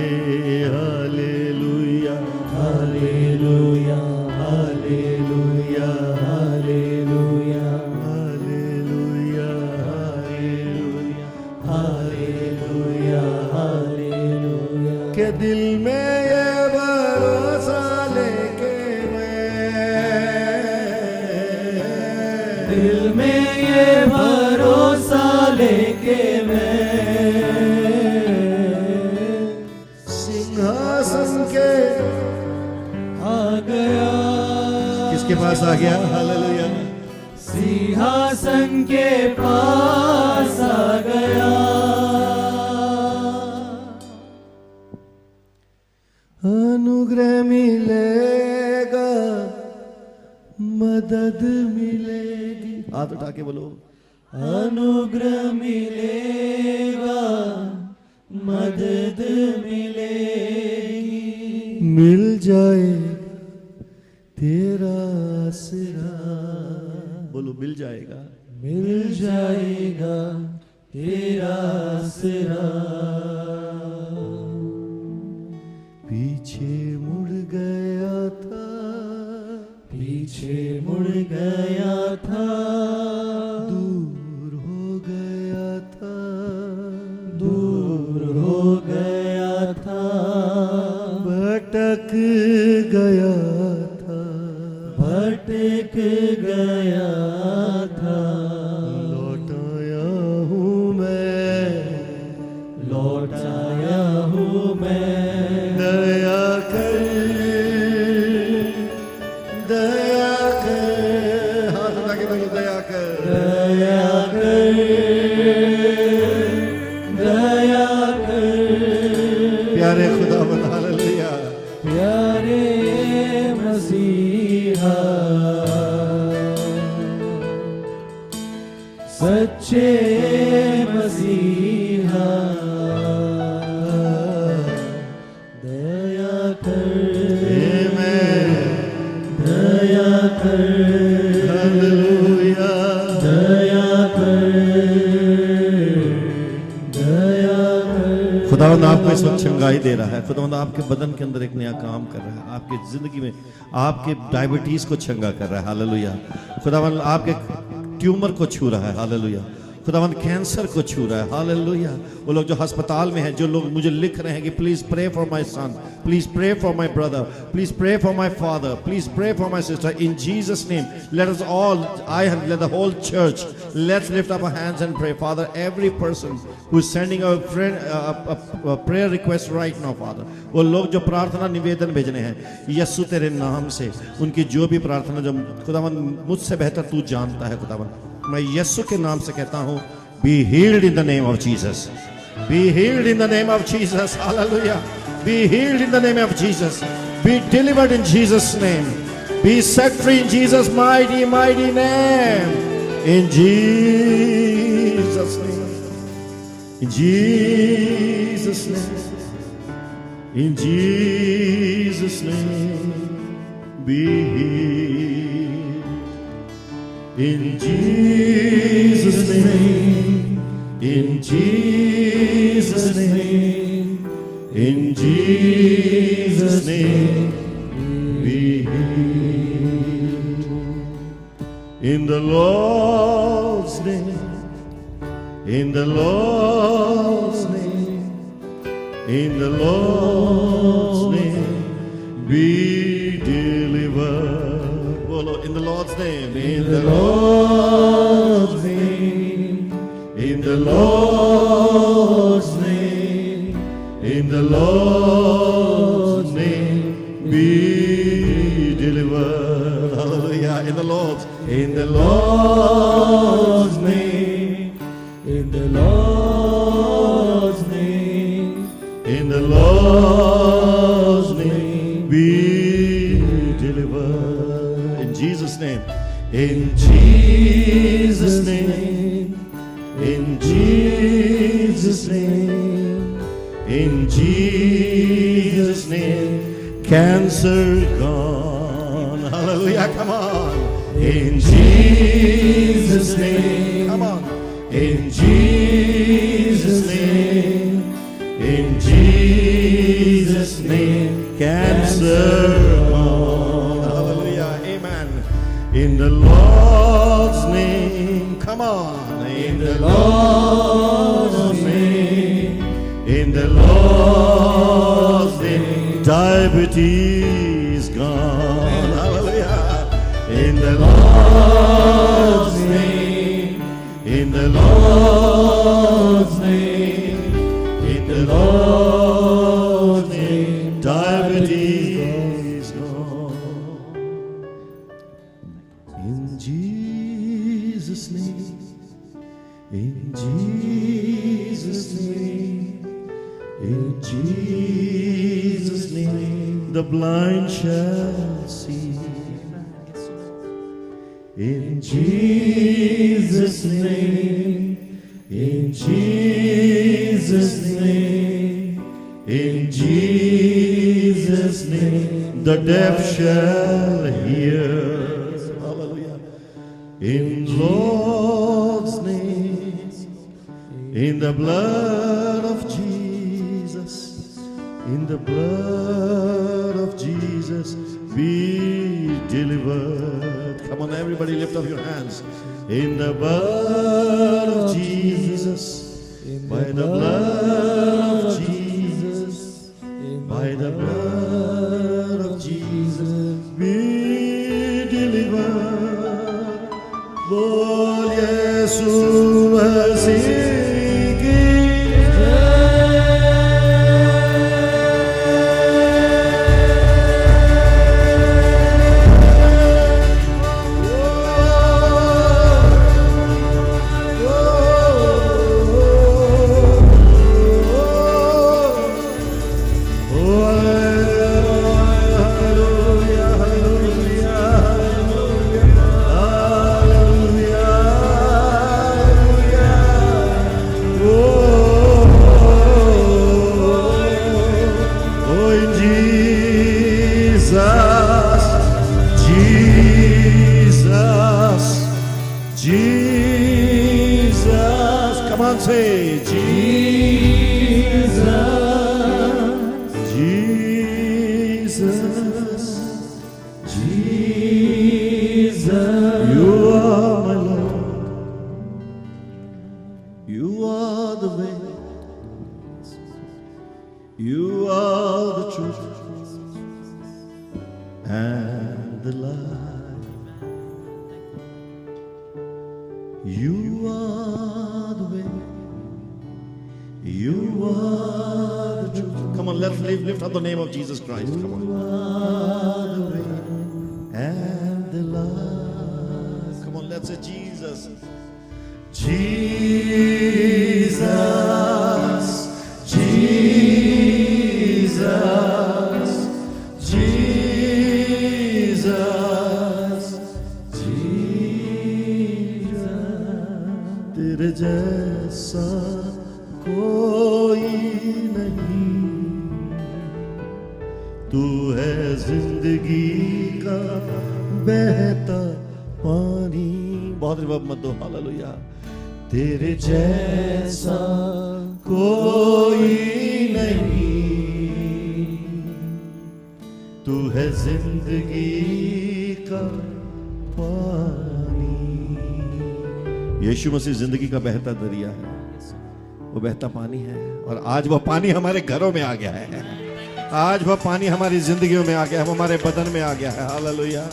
Hallelujah hallelujah hallelujah hallelujah hallelujah hallelujah hallelujah hallelujah. के दिल में ये भरोसा लेके दिल में ये भरोसा लेके मैं सिंहासन के आ गया। किसके पास आ गया? हालेलुया। सिंहासन के पास आ गया। अनुग्रह मिलेगा, मदद मिलेगी। हाथ उठा के बोलो। अनुग्रह मिलेगा, मदद मिलेगी। मिल जाए तेरा आसरा, बोलो मिल जाएगा। मिल जाएगा तेरा आसरा। पीछे मुड़ गया था, पीछे मुड़ गया था, दूर हो गया था, दूर हो गया था, भटक गया था, भटक गया था। लौट आया हूँ मैं, लौट आया हूँ मैं। दया कर, दया कर। हाथ उठा के बोलो दया कर, दया कर, दया कर। प्यारे खुदा बता लिया। प्यारे मसीहा, सच्चे मसीहा, दया कर, दया कर, हालेलुया। दया कर, दया कर। खुदावंद आपको इस वक्त चंगाई दे रहा है। खुदावंद आपके बदन के अंदर एक नया काम कर रहा है। आपकी जिंदगी में आपके डायबिटीज को चंगा कर रहा है। हालेलुया। खुदावंद आपके ट्यूमर को छू रहा है। हालेलुया। खुदावंद कैंसर को छू रहा है। हालेलुया। वो लोग जो अस्पताल में हैं, जो लोग मुझे लिख रहे हैं कि please pray for my son, please pray for my brother, please pray for my father, please pray for my sister, in Jesus name let us all, I let the whole church let's lift up our hands and pray. Father, every person who is sending a prayer request right now, Father, वो लोग जो प्रार्थना निवेदन भेजने हैं यीशु तेरे नाम से, उनकी जो भी प्रार्थना जो खुदावन मुझसे बेहतर तू जानता है खुदावन, मैं यीशु के नाम से कहता हूँ, be healed in the name of Jesus. Be healed in the name of Jesus. Hallelujah. Be healed in the name of Jesus. Be delivered in Jesus' name. Be set free in Jesus' mighty, mighty name. In Jesus' name. In Jesus' name. In Jesus' name. Be healed. In Jesus' name. In Jesus' name. In Jesus' name. Be healed. In the Lord's name. In the Lord's name. In the Lord's name. Be delivered. Follow in the Lord's name. In the Lord's name. In the Lord's name. In the Lord's name. Be delivered. Hallelujah. In the Lord's name. In the Lord's name. In the Lord's name. Be delivered. In Jesus' name. In Jesus' name. In Jesus' name. In Jesus' name. Cancer gone. Hallelujah. Come on. In Jesus' name. Come on. In Jesus' name. In Jesus' name. Cancer gone. Hallelujah. Amen. In the Lord's name. Come on. In the Lord's name. In the Lord's name. Diabetes gone. Hallelujah. In the Lord's name. In the Lord's name. In the Lord's name. Diabetes gone. In Jesus' name. In Jesus' name. In Jesus' name. The blind shall see. In Jesus' name. In Jesus' name. In Jesus' name. The deaf shall hear. Hallelujah. In Lord's name. In the blood of Jesus. In the blood of Jesus. Be delivered. Come on, everybody, lift up your hands. In the blood of Jesus. By the blood of Jesus. By the blood of Jesus. Be delivered. Lord Yeshua Masih. Say Jesus, Jesus, Jesus. You are my Lord. You are the way. You are the truth and the life. You are the way. You are the truth. Come on, let's lift up the name of Jesus Christ. Come on. You are the way and the life. Come on, let's say Jesus. Jesus, Jesus, Jesus, Jesus. तेरे जैसा कोई नहीं, तू है जिंदगी का बहता पानी। बहुत रिवर्ब मत दो, हालेलुया। तेरे जैसा कोई नहीं, तू है जिंदगी का पानी। यीशु मसीह जिंदगी का बहता दरिया है, वो बहता पानी है। और आज वह पानी हमारे घरों में आ गया है, आज वह पानी हमारी जिंदगियों में आ गया है, वो हमारे बदन में आ गया है। Hallelujah,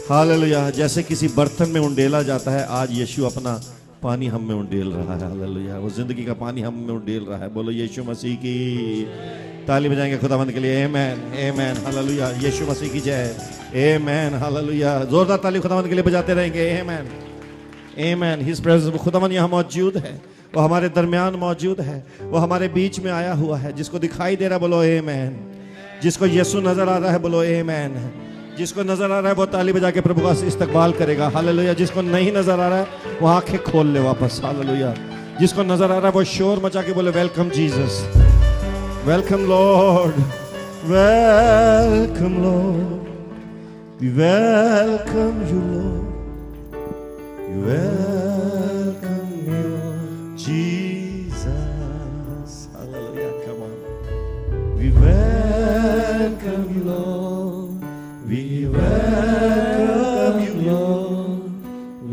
hallelujah. जैसे किसी बर्तन में उंडेला जाता है, आज यीशु अपना पानी हम में उंडेल रहा है। हालेलुया, वो जिंदगी का पानी हम में उंडेल रहा है। बोलो यीशु मसीह की ताली बजाएंगे खुदावंद के लिए। आमेन, आमेन, हालेलुया। यीशु मसीह की जय, आमेन, हालेलुया। जोरदार ताली खुदावंद के लिए बजाते रहेंगे। आमेन, आमेन। हिज प्रेजेंस, खुदावंद यहाँ मौजूद है, वो हमारे दरमियान मौजूद है, वो हमारे बीच में आया हुआ है। जिसको दिखाई दे रहा है बोलो आमेन, जिसको यीशु नजर आ रहा है बोलो आमेन, जिसको नजर आ रहा है वो ताली बजा के प्रभु का इस्तकबाल करेगा। हालेलुया। जिसको नहीं नजर आ रहा है वो आंखें खोल ले वापस। हालेलुया। जिसको नजर आ रहा है वो शोर मचा के बोले welcome Jesus, welcome Lord, welcome Lord, we welcome you Lord, we welcome you Jesus. Hallelujah, come on, we welcome you Lord, we welcome you, Lord.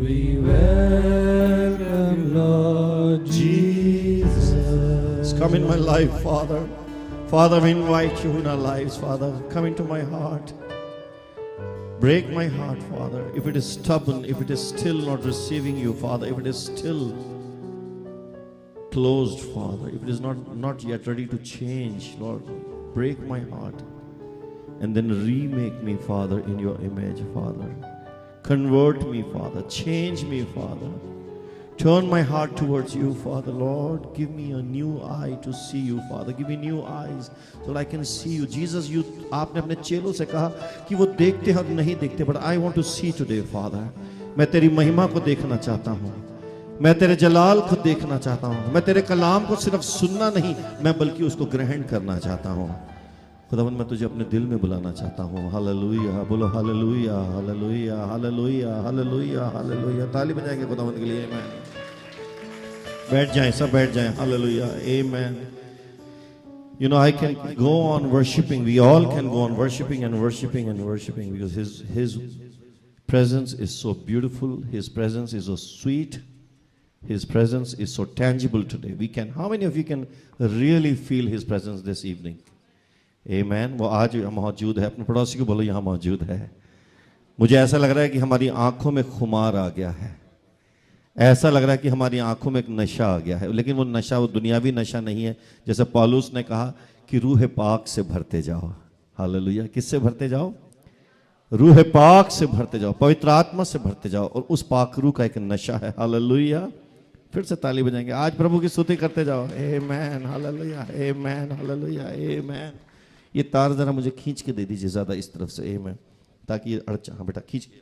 We welcome Lord Jesus. Come in my life, Father. Father, we invite you in our lives, Father. Come into my heart. Break my heart, Father. If it is stubborn, if it is still not receiving you, Father, if it is still closed, Father, if it is not yet ready to change, Lord, break my heart. And then remake me, Father, in your image, Father. Convert me, Father. Change me, Father. Turn my heart towards you, Father. Lord, give me a new eye to see you, Father. Give me new eyes so that I can see you. Jesus, you, आपने अपने चेलों से कहा कि वो देखते हैं और नहीं देखते, but I want to see today, Father. मैं तेरी महिमा को देखना चाहता हूँ, मैं तेरे जलाल को देखना चाहता हूँ, मैं तेरे कलाम को सिर्फ सुनना नहीं, मैं बल्कि उसको ग्रहण करना चाहता हूँ। खुदावंद, मैं तुझे अपने दिल में बुलाना चाहता हूँ। हालेलुया, बोलो hallelujah, hallelujah, hallelujah, hallelujah, hallelujah. ताली बजाएंगे खुदावंद के लिए। आमीन। बैठ जाएं, सब बैठ जाएं। हालेलुया, आमीन। You know, I can go on worshiping. We all can go on worshiping and worshiping and worshiping because His presence is so beautiful. His presence is so sweet. His presence is so tangible today. We can. How many of you can really feel His presence this evening? Amen. वो आज मौजूद है। अपने पड़ोसी को बोलो यहाँ मौजूद है। मुझे ऐसा लग रहा है कि हमारी आंखों में खुमार आ गया है, ऐसा लग रहा है कि हमारी आंखों में एक नशा आ गया है। लेकिन वो नशा वो दुनियावी नशा नहीं है। जैसे पौलुस ने कहा कि रूह पाक से भरते जाओ। हालेलुया। किससे भरते जाओ? रूह पाक से भरते जाओ, पवित्र आत्मा से भरते जाओ। और उस पाक रूह का एक नशा है। हालेलुया। फिर से ताली बजाएंगे। आज प्रभु की स्तुति करते जाओ। आमेन, हालेलुया, आमेन, हालेलुया, आमेन। ये तार जरा मुझे खींच के दे दीजिए ज्यादा इस तरफ से। आमेन, ताकि ये अड़चा। हाँ बेटा, खींच के।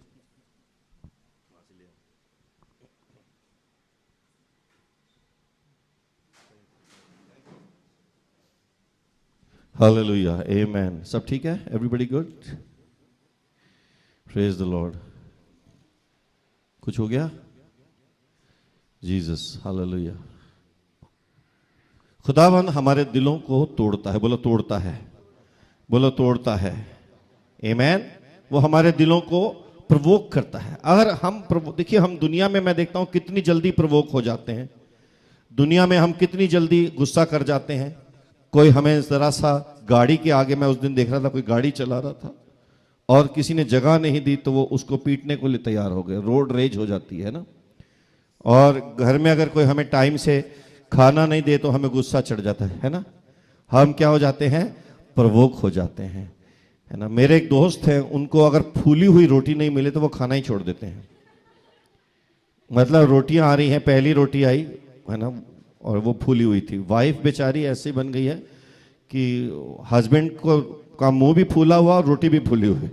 हालेलुया, आमेन। सब ठीक है? Everybody good? Praise the Lord. कुछ हो गया? Jesus, hallelujah. खुदावन हमारे दिलों को तोड़ता है। बोलो तोड़ता है, बोलो तोड़ता है। आमेन। वो हमारे दिलों को प्रवोक करता है। अगर हम देखिए, हम दुनिया में मैं देखता हूं कितनी जल्दी प्रवोक हो जाते हैं। दुनिया में हम कितनी जल्दी गुस्सा कर जाते हैं। कोई हमें जरा सा गाड़ी के आगे, मैं उस दिन देख रहा था, कोई गाड़ी चला रहा था और किसी ने जगह नहीं दी तो वो उसको पीटने को लिए तैयार हो गए। रोड रेज हो जाती है ना। और घर में अगर कोई हमें टाइम से खाना नहीं दे तो हमें गुस्सा चढ़ जाता है ना। हम क्या हो जाते हैं, प्रवोक हो जाते हैं, है ना। मेरे एक दोस्त हैं, उनको अगर फूली हुई रोटी नहीं मिले तो वो खाना ही छोड़ देते हैं। मतलब रोटियां आ रही हैं, पहली रोटी आई है ना और वो फूली हुई थी। वाइफ बेचारी ऐसी बन गई है कि हस्बैंड को का मुंह भी फूला हुआ और रोटी भी फूली हुई,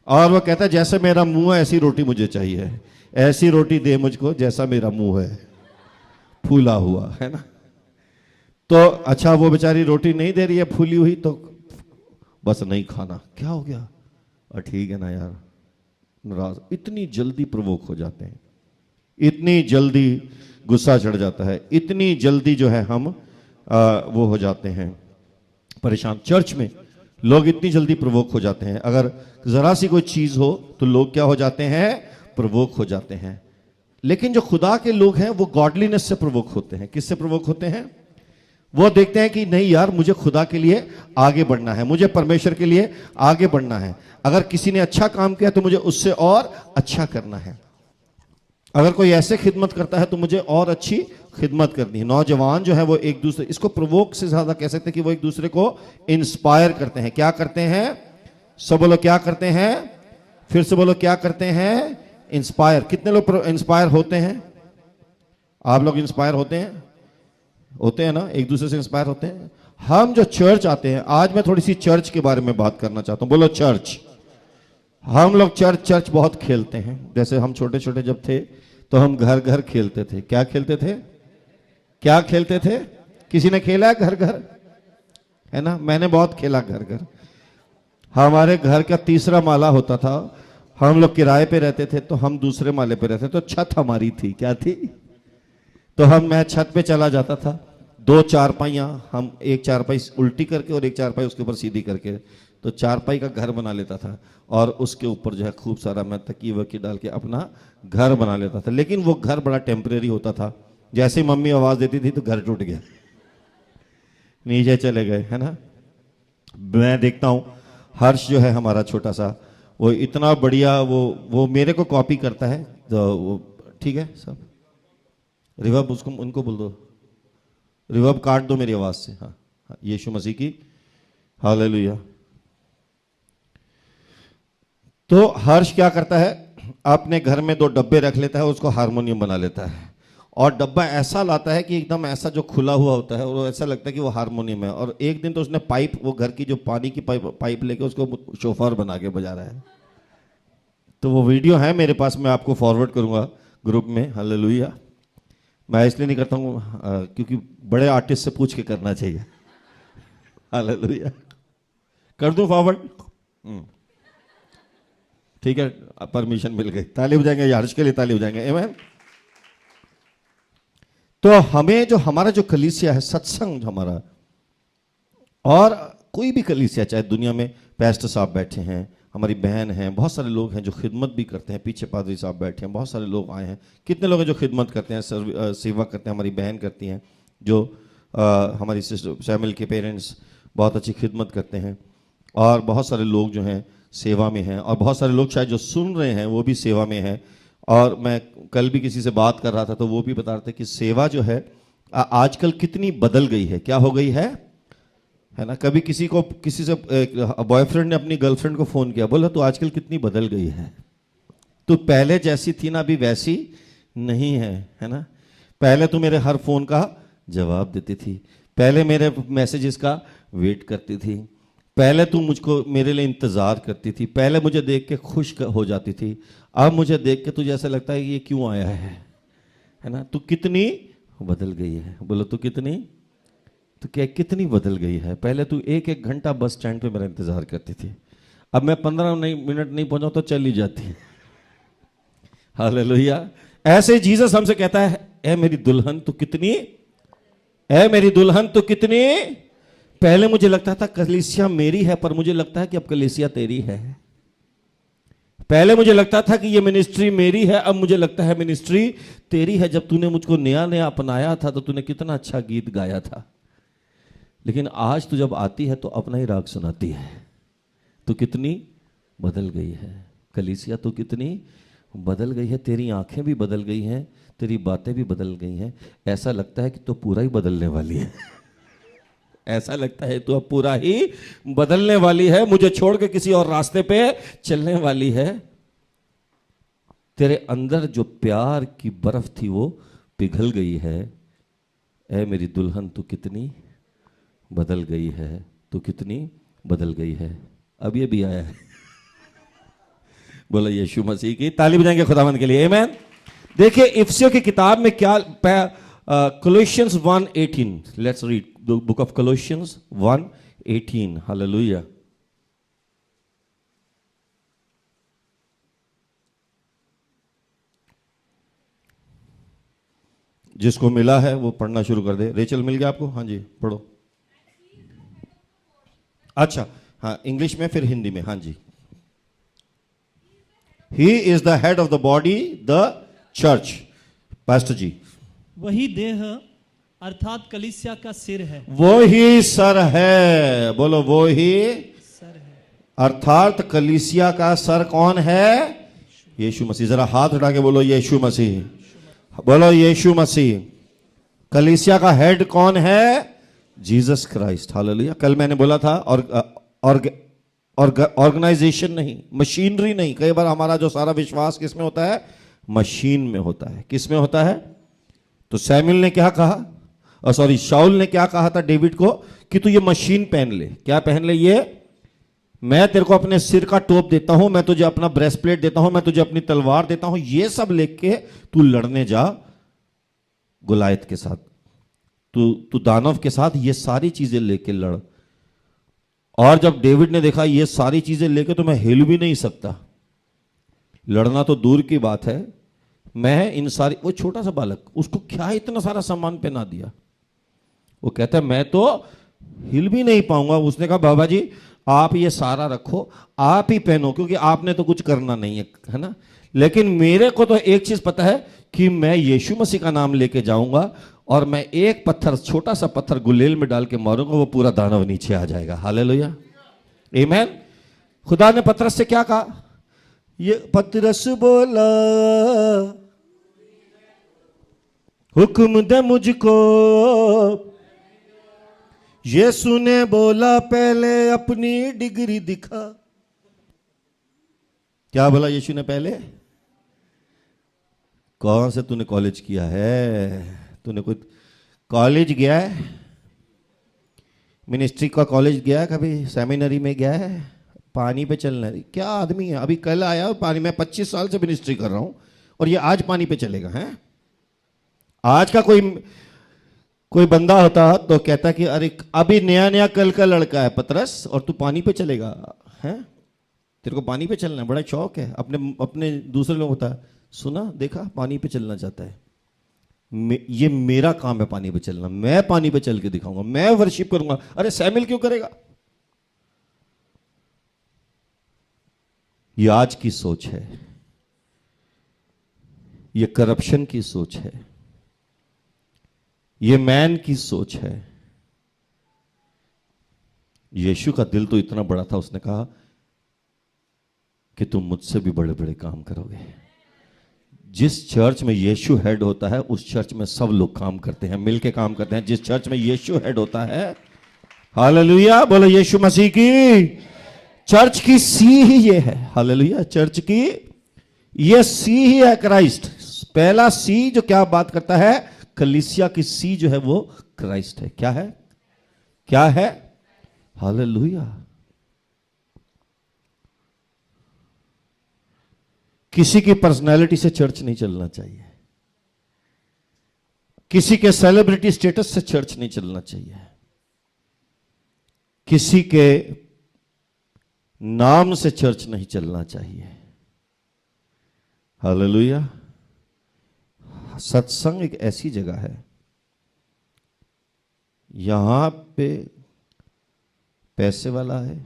और वो कहता है जैसे मेरा मुंह है ऐसी रोटी मुझे चाहिए, ऐसी रोटी दे मुझको जैसा मेरा मुंह है, फूला हुआ, है ना। तो अच्छा वो बेचारी रोटी नहीं दे रही है फूली हुई, तो बस नहीं खाना। क्या हो गया, और ठीक है ना यार, नाराज। इतनी जल्दी प्रवोक हो जाते हैं, इतनी जल्दी गुस्सा चढ़ जाता है, इतनी जल्दी जो है हम वो हो जाते हैं परेशान। चर्च में लोग इतनी जल्दी प्रवोक हो जाते हैं, अगर जरा सी कोई चीज हो तो लोग क्या हो जाते हैं, प्रवोक हो जाते हैं। लेकिन जो खुदा के लोग हैं वो गॉडलीनेस से प्रवोक होते हैं। किससे प्रवोक होते हैं, वो देखते हैं कि नहीं यार मुझे खुदा के लिए आगे बढ़ना है, मुझे परमेश्वर के लिए आगे बढ़ना है। अगर किसी ने अच्छा काम किया तो मुझे उससे और अच्छा करना है। अगर कोई ऐसे खिदमत करता है तो मुझे और अच्छी खिदमत करनी है। नौजवान जो है वो एक दूसरे, इसको प्रवोक से ज्यादा कह सकते हैं कि वो एक दूसरे को इंस्पायर करते हैं। क्या करते हैं, सब बोलो क्या करते हैं, फिर से बोलो क्या करते हैं, इंस्पायर। कितने लोग इंस्पायर होते हैं, आप लोग इंस्पायर होते हैं ना, एक दूसरे से इंस्पायर होते हैं। हम जो चर्च आते हैं, आज मैं थोड़ी सी चर्च के बारे में बात करना चाहता हूं। बोलो चर्च। हम लोग चर्च बहुत खेलते हैं। जैसे हम छोटे छोटे जब थे तो हम घर घर खेलते थे। क्या खेलते थे, क्या खेलते थे, किसी ने खेला है घर घर, है ना। मैंने बहुत खेला घर घर। हमारे घर का तीसरा माला होता था, हम लोग किराए पे रहते थे तो हम दूसरे माले पे रहते, तो छत हमारी थी, क्या थी, तो मैं छत पे चला जाता था। 2 चारपाइयाँ, हम एक चारपाई उल्टी करके और एक चारपाई उसके ऊपर सीधी करके, तो चारपाई का घर बना लेता था और उसके ऊपर जो है खूब सारा मैं तकिए वकी डाल के अपना घर बना लेता था। लेकिन वो घर बड़ा टेम्परेरी होता था। जैसे ही मम्मी आवाज देती थी तो घर टूट गया, नीचे चले गए, है ना। मैं देखता हूँ हर्ष जो है हमारा छोटा सा, वो इतना बढ़िया, वो मेरे को कॉपी करता है। तो वो ठीक है सब, रिवर्ब उसको उनको बोल दो, रिवर्ब काट दो मेरी आवाज से। हाँ, यीशु मसीह की हालेलुया। तो हर्ष क्या करता है, अपने घर में 2 डब्बे रख लेता है, उसको हारमोनियम बना लेता है। और डब्बा ऐसा लाता है कि एकदम ऐसा जो खुला हुआ होता है और ऐसा लगता है कि वो हारमोनियम है। और एक दिन तो उसने पाइप, वो घर की जो पानी की पाइप लेके उसको शोफर बना के बजा रहा है। तो वो वीडियो है मेरे पास, मैं आपको फॉरवर्ड करूंगा ग्रुप में। हालेलुया। मैं इसलिए नहीं करता हूँ क्योंकि बड़े आर्टिस्ट से पूछ के करना चाहिए। हालेलुया। कर दूं फॉरवर्ड, ठीक है, परमिशन मिल गई। ताली बजाएंगे यार, इसके लिए ताली बजाएंगे। आमीन। तो हमें जो हमारा जो कलीसिया है, सत्संग हमारा, और कोई भी कलीसिया, चाहे दुनिया में पैस्टर साहब बैठे हैं, हमारी बहन हैं, बहुत सारे लोग हैं जो खिदमत भी करते हैं, पीछे पादरी साहब बैठे हैं, बहुत सारे लोग आए हैं। कितने लोग हैं जो खिदमत करते हैं, सेवा करते हैं। हमारी बहन करती हैं, जो हमारी सिस्टर सैमुअल के पेरेंट्स बहुत अच्छी खिदमत करते हैं। और बहुत सारे लोग जो हैं सेवा में हैं, और बहुत सारे लोग शायद जो सुन रहे हैं वो भी सेवा में हैं। और मैं कल भी किसी से बात कर रहा था तो वो भी बता रहे थे कि सेवा जो है आजकल कितनी बदल गई है। क्या हो गई है ना। कभी किसी से बॉयफ्रेंड ने अपनी गर्लफ्रेंड को फोन किया, बोला तो आजकल कितनी बदल गई है, तो पहले जैसी थी ना अभी वैसी नहीं है ना। पहले तो मेरे हर फोन का जवाब देती थी, पहले मेरे मैसेजेस का वेट करती थी, पहले तू मुझको मेरे लिए इंतजार करती थी, पहले मुझे देख के खुश हो जाती थी, अब मुझे देख के तुझे ऐसा लगता है कि ये क्यों आया है ना। तू कितनी बदल गई है, बोलो तू कितनी, तो क्या कितनी बदल गई है। पहले तू 1-1 घंटा बस स्टैंड पे मेरा इंतजार करती थी, अब मैं 15 मिनट नहीं पहुंचा तो चली जाती। हालेलुया। ऐसे जीसस हमसे कहता है, ए मेरी दुल्हन तू कितनी, ए मेरी दुल्हन तू कितनी। पहले मुझे लगता था कलीसिया मेरी है, पर मुझे लगता है कि अब कलीसिया तेरी है। पहले मुझे लगता था कि ये मिनिस्ट्री मेरी है, अब मुझे लगता है मिनिस्ट्री तेरी है। जब तूने मुझको नया नया अपनाया था तो तूने कितना अच्छा गीत गाया था, लेकिन आज तू जब आती है तो अपना ही राग सुनाती है। तो कितनी बदल गई है कलीसिया, तो कितनी बदल गई है, तेरी आंखें भी बदल गई हैं, तेरी बातें भी बदल गई हैं। ऐसा लगता है कि तो पूरा ही बदलने वाली है। ऐसा लगता है तो अब पूरा ही बदलने वाली है, मुझे छोड़ के किसी और रास्ते पे चलने वाली है। तेरे अंदर जो प्यार की बर्फ थी वो पिघल गई है। ऐ मेरी दुल्हन तू कितनी बदल गई है, तू कितनी बदल गई है। अब ये भी आया है। बोलो यीशु मसीह की ताली बजाएंगे खुदावंद के लिए, आमीन। देखिए इफिसियों की किताब में क्या, Colossians 1:18, let's read the book of Colossians 1:18, hallelujah. जिसको मिला है वो पढ़ना शुरू कर दे। रेचल मिल गया आपको? हाँ जी पढ़ो। अच्छा हाँ, इंग्लिश में फिर हिंदी में। हाँ जी। He is the head of the body, the church. Pastor ji. वही देह अर्थात कलीसिया का सिर है। वो ही सर है। बोलो वो ही सर है। अर्थात कलीसिया का सर कौन है? यीशु मसीह। जरा हाथ उठा के बोलो यीशु मसीह। बोलो यीशु मसीह। कलीसिया का हेड कौन है? Jesus Christ, hallelujah. कल मैंने बोला था और ऑर्गेनाइजेशन नहीं, मशीनरी नहीं। कई बार हमारा जो सारा विश्वास किस में होता है? मशीन में होता है। किस में होता है? तो सैमुएल ने क्या कहा, और सॉरी शाऊल ने क्या कहा था डेविड को कि तू ये मशीन पहन ले। क्या पहन ले? ये मैं तेरे को अपने सिर का टोप देता हूं, मैं तुझे अपना ब्रेस्ट प्लेट देता हूं, मैं तुझे अपनी तलवार देता हूं, ये सब लेके तू लड़ने जा गुलायत के साथ, तू दानव के साथ, ये सारी चीजें लेके लड़। और जब डेविड ने देखा ये सारी चीजें लेके तो मैं हिल भी नहीं सकता, लड़ना तो दूर की बात है, मैं इन सारी, वो छोटा सा बालक, उसको क्या इतना सारा सामान पहना दिया। वो कहता है मैं तो हिल भी नहीं पाऊंगा। उसने कहा बाबा जी आप ये सारा रखो, आप ही पहनो, क्योंकि आपने तो कुछ करना नहीं है ना। लेकिन मेरे को तो एक चीज पता है कि मैं यीशु मसीह का नाम लेके जाऊंगा और मैं एक पत्थर, छोटा सा पत्थर गुलेल में डाल के मारूंगा, वो पूरा दानव नीचे आ जाएगा। हालेलुया, आमीन। खुदा ने पतरस से क्या कहा? ये पतरस बोला हुक्म दे मुझको, यीशु ने बोला पहले अपनी डिग्री दिखा। क्या बोला यीशु ने पहले? कौन से तूने कॉलेज किया है? तूने कोई कॉलेज गया है? मिनिस्ट्री का कॉलेज गया है कभी? सेमिनरी में गया है? पानी पे चलना है? क्या आदमी है? अभी कल आया पानी में, 25 साल से मिनिस्ट्री कर रहा हूं और ये आज पानी पे चलेगा? है आज का कोई बंदा होता तो कहता कि अरे अभी नया नया कल का लड़का है पतरस और तू पानी पे चलेगा? हैं, तेरे को पानी पे चलना है, बड़ा शौक है। अपने दूसरे लोग होता है, सुना देखा पानी पे चलना चाहता है, ये मेरा काम है पानी पे चलना, मैं पानी पे चल के दिखाऊंगा, मैं वर्शिप करूंगा। अरे सैमुएल क्यों करेगा? ये आज की सोच है, ये करप्शन की सोच है, ये मैन की सोच है। यीशु का दिल तो इतना बड़ा था, उसने कहा कि तुम मुझसे भी बड़े बड़े काम करोगे। जिस चर्च में यीशु हेड होता है उस चर्च में सब लोग काम करते हैं, मिलके काम करते हैं। जिस चर्च में यीशु हेड होता है, हालेलुया, बोलो यीशु मसीह की। चर्च की सी ही ये है, हालेलुया। चर्च की ये सी ही है क्राइस्ट। पहला सी जो क्या बात करता है, कलीसिया की सी जो है वो क्राइस्ट है। क्या है? क्या है? हालेलुया। किसी की पर्सनैलिटी से चर्च नहीं चलना चाहिए, किसी के सेलिब्रिटी स्टेटस से चर्च नहीं चलना चाहिए, किसी के नाम से चर्च नहीं चलना चाहिए। हालेलुया। सत्संग एक ऐसी जगह है, यहां पे पैसे वाला है,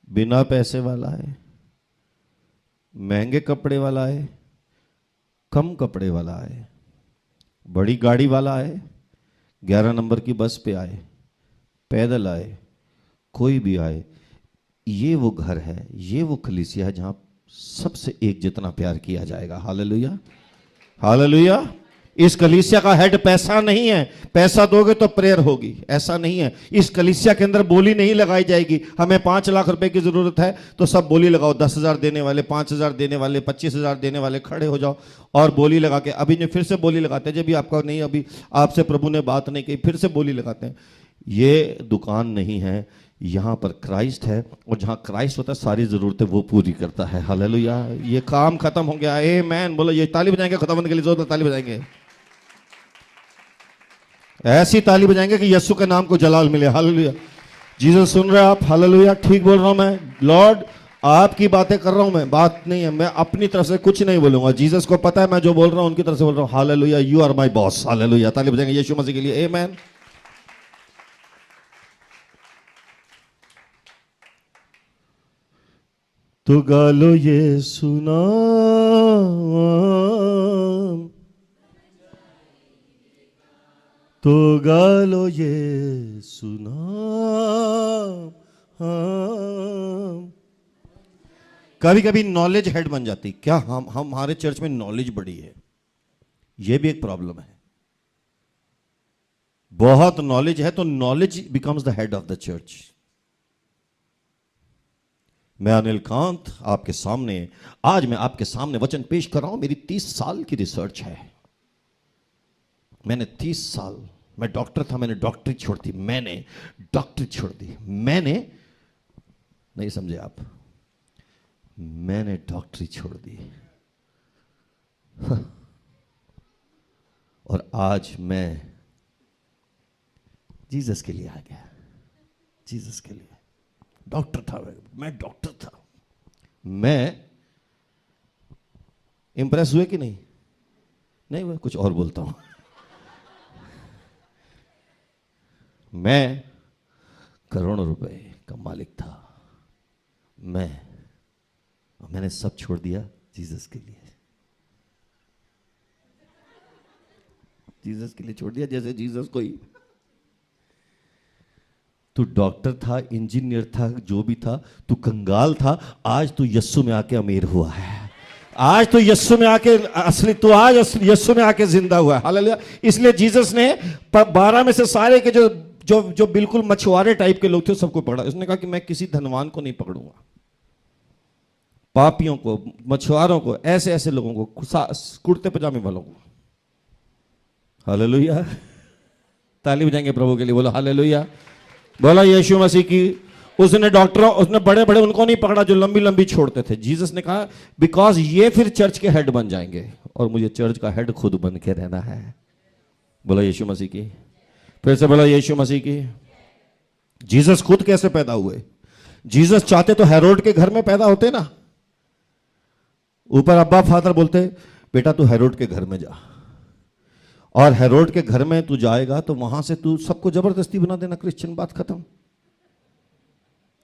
बिना पैसे वाला है, महंगे कपड़े वाला है, कम कपड़े वाला है, बड़ी गाड़ी वाला है, 11 नंबर की बस पे आए, पैदल आए, कोई भी आए, ये वो घर है, ये वो कलीसिया है जहां सबसे एक जितना प्यार किया जाएगा। Hallelujah, hallelujah. इस कलीसिया का हेड पैसा नहीं है, पैसा दोगे तो प्रेयर होगी, ऐसा नहीं है। इस कलीसिया के अंदर बोली नहीं लगाई जाएगी। हमें 5 लाख रुपए की जरूरत है तो सब बोली लगाओ, 10,000 देने वाले, 5,000 देने वाले, 25,000 देने वाले खड़े हो जाओ और बोली लगा के, अभी जो फिर से बोली लगाते हैं, जब भी आपका नहीं, अभी आपसे प्रभु ने बात नहीं की, फिर से बोली लगाते हैं। ये दुकान नहीं है, यहाँ पर क्राइस्ट है, और जहाँ क्राइस्ट होता है सारी जरूरतें वो पूरी करता है। हालेलुया, ये काम खत्म हो गया। आमीन बोलो। ये ताली बजाएंगे खुदावंद के लिए, जोरदार ताली बजाएंगे, ऐसी ताली बजाएंगे कि यीशु के नाम को जलाल मिले। हालेलुया। जीसस सुन रहे हैं आप? हालेलुया। ठीक बोल रहा हूं मैं? लॉर्ड आपकी बातें कर रहा हूं मैं, बात नहीं है, मैं अपनी तरफ से कुछ नहीं बोलूंगा। जीसस को पता है मैं जो बोल रहा हूं उनकी तरफ से बोल रहा हूं। Hallelujah, you are my boss. Hallelujah, ताली बजाएंगे यीशु मसीह के लिए। आमीन। तो गालो यीशु नाम, तो गालो यीशु नाम। कभी कभी नॉलेज हेड बन जाती। क्या हम हमारे चर्च में नॉलेज बड़ी है? यह भी एक प्रॉब्लम है। बहुत नॉलेज है तो knowledge becomes the head of the church. मैं अनिल कांत आपके सामने, आज मैं आपके सामने वचन पेश कर रहा हूं। मेरी 30 साल की रिसर्च है। मैंने 30 साल, मैं डॉक्टर था, मैंने डॉक्टरी छोड़ दी, मैंने डॉक्टरी छोड़ दी, मैंने, नहीं समझे आप, मैंने डॉक्टरी छोड़ दी। और आज मैं जीसस के लिए आ गया। जीसस के लिए डॉक्टर था, मैं डॉक्टर था। मैं इंप्रेस हुए कि नहीं? नहीं हुए, कुछ और बोलता हूं। मैं करोड़ों रुपए का मालिक था, मैंने सब छोड़ दिया जीसस के लिए। जीसस के लिए छोड़ दिया। जैसे जीसस कोई, तू डॉक्टर था, इंजीनियर था, जो भी था, तू कंगाल था, आज तू यीशु में आके अमीर हुआ है। आज तो यीशु में आके असली, तू आज यीशु में आके जिंदा हुआ है। हालेलुया। इसलिए जीसस ने 12 में से सारे के जो बिल्कुल मछुआरे टाइप के लोग थे सबको पकड़ा। उसने कहा कि मैं किसी धनवान को नहीं पकड़ूंगा, पापियों को, मछुआरों को, ऐसे ऐसे लोगों को, कुर्ते पजामे वालों को। हालेलुया, ताली बजाएंगे प्रभु के लिए, बोलो हालेलुया, बोला यीशु मसीह की। उसने डॉक्टरों, उसने बड़े बड़े उनको नहीं पकड़ा जो लंबी लंबी छोड़ते थे। जीसस ने कहा बिकॉज ये फिर चर्च के हेड बन जाएंगे और मुझे चर्च का हेड खुद बन के रहना है। बोला यीशु मसीह की, फिर से बोला यीशु मसीह की। जीसस खुद कैसे पैदा हुए? जीसस चाहते तो हेरोड के घर में पैदा होते ना। ऊपर अब्बा फादर बोलते बेटा तू हेरोड के घर में जा, और हेरोड के घर में तू जाएगा तो वहां से तू सबको जबरदस्ती बना देना क्रिश्चियन, बात खत्म।